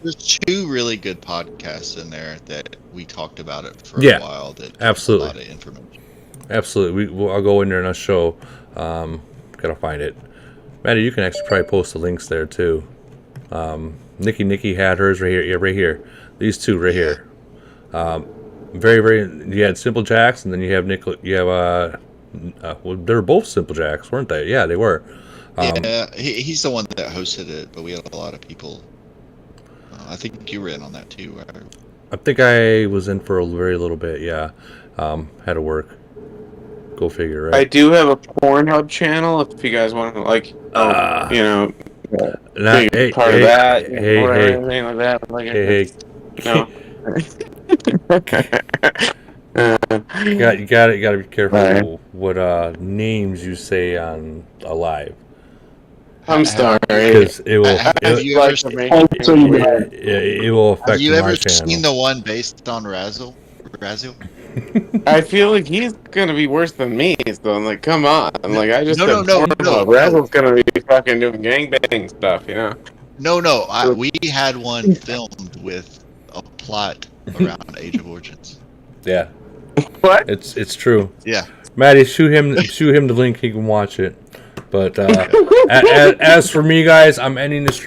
two really good podcasts in there that we talked about it for a while. That absolutely a lot of information. Absolutely, I'll go in there and I'll show. Gotta find it. Maddie, you can actually probably post the links there too. Nikki had hers right here. Yeah, right here. These two right here. Very, very. You had Simple Jacks, and then you have Nick. You have well, they're both Simple Jacks, weren't they? Yeah, they were. Yeah, he's the one that hosted it, but we had a lot of people. I think you were in on that too, right? I think I was in for a very little bit. Yeah, had to work. Go figure, right? I do have a Pornhub channel if you guys want to, like, you know, be part of that, or anything like that. Like, no. You gotta be careful what names you say on a live. I'm sorry. Because it will. Have you ever seen the one based on Razzle? I feel like he's gonna be worse than me. So I'm like, come on. Like, I just no. Razzle's gonna be fucking doing gangbang stuff, you know? No. We had one filmed with a plot around Age of Origins. Yeah. What? It's true. Yeah. Maddie, shoot him the link. He can watch it. But as for me, guys, I'm ending this.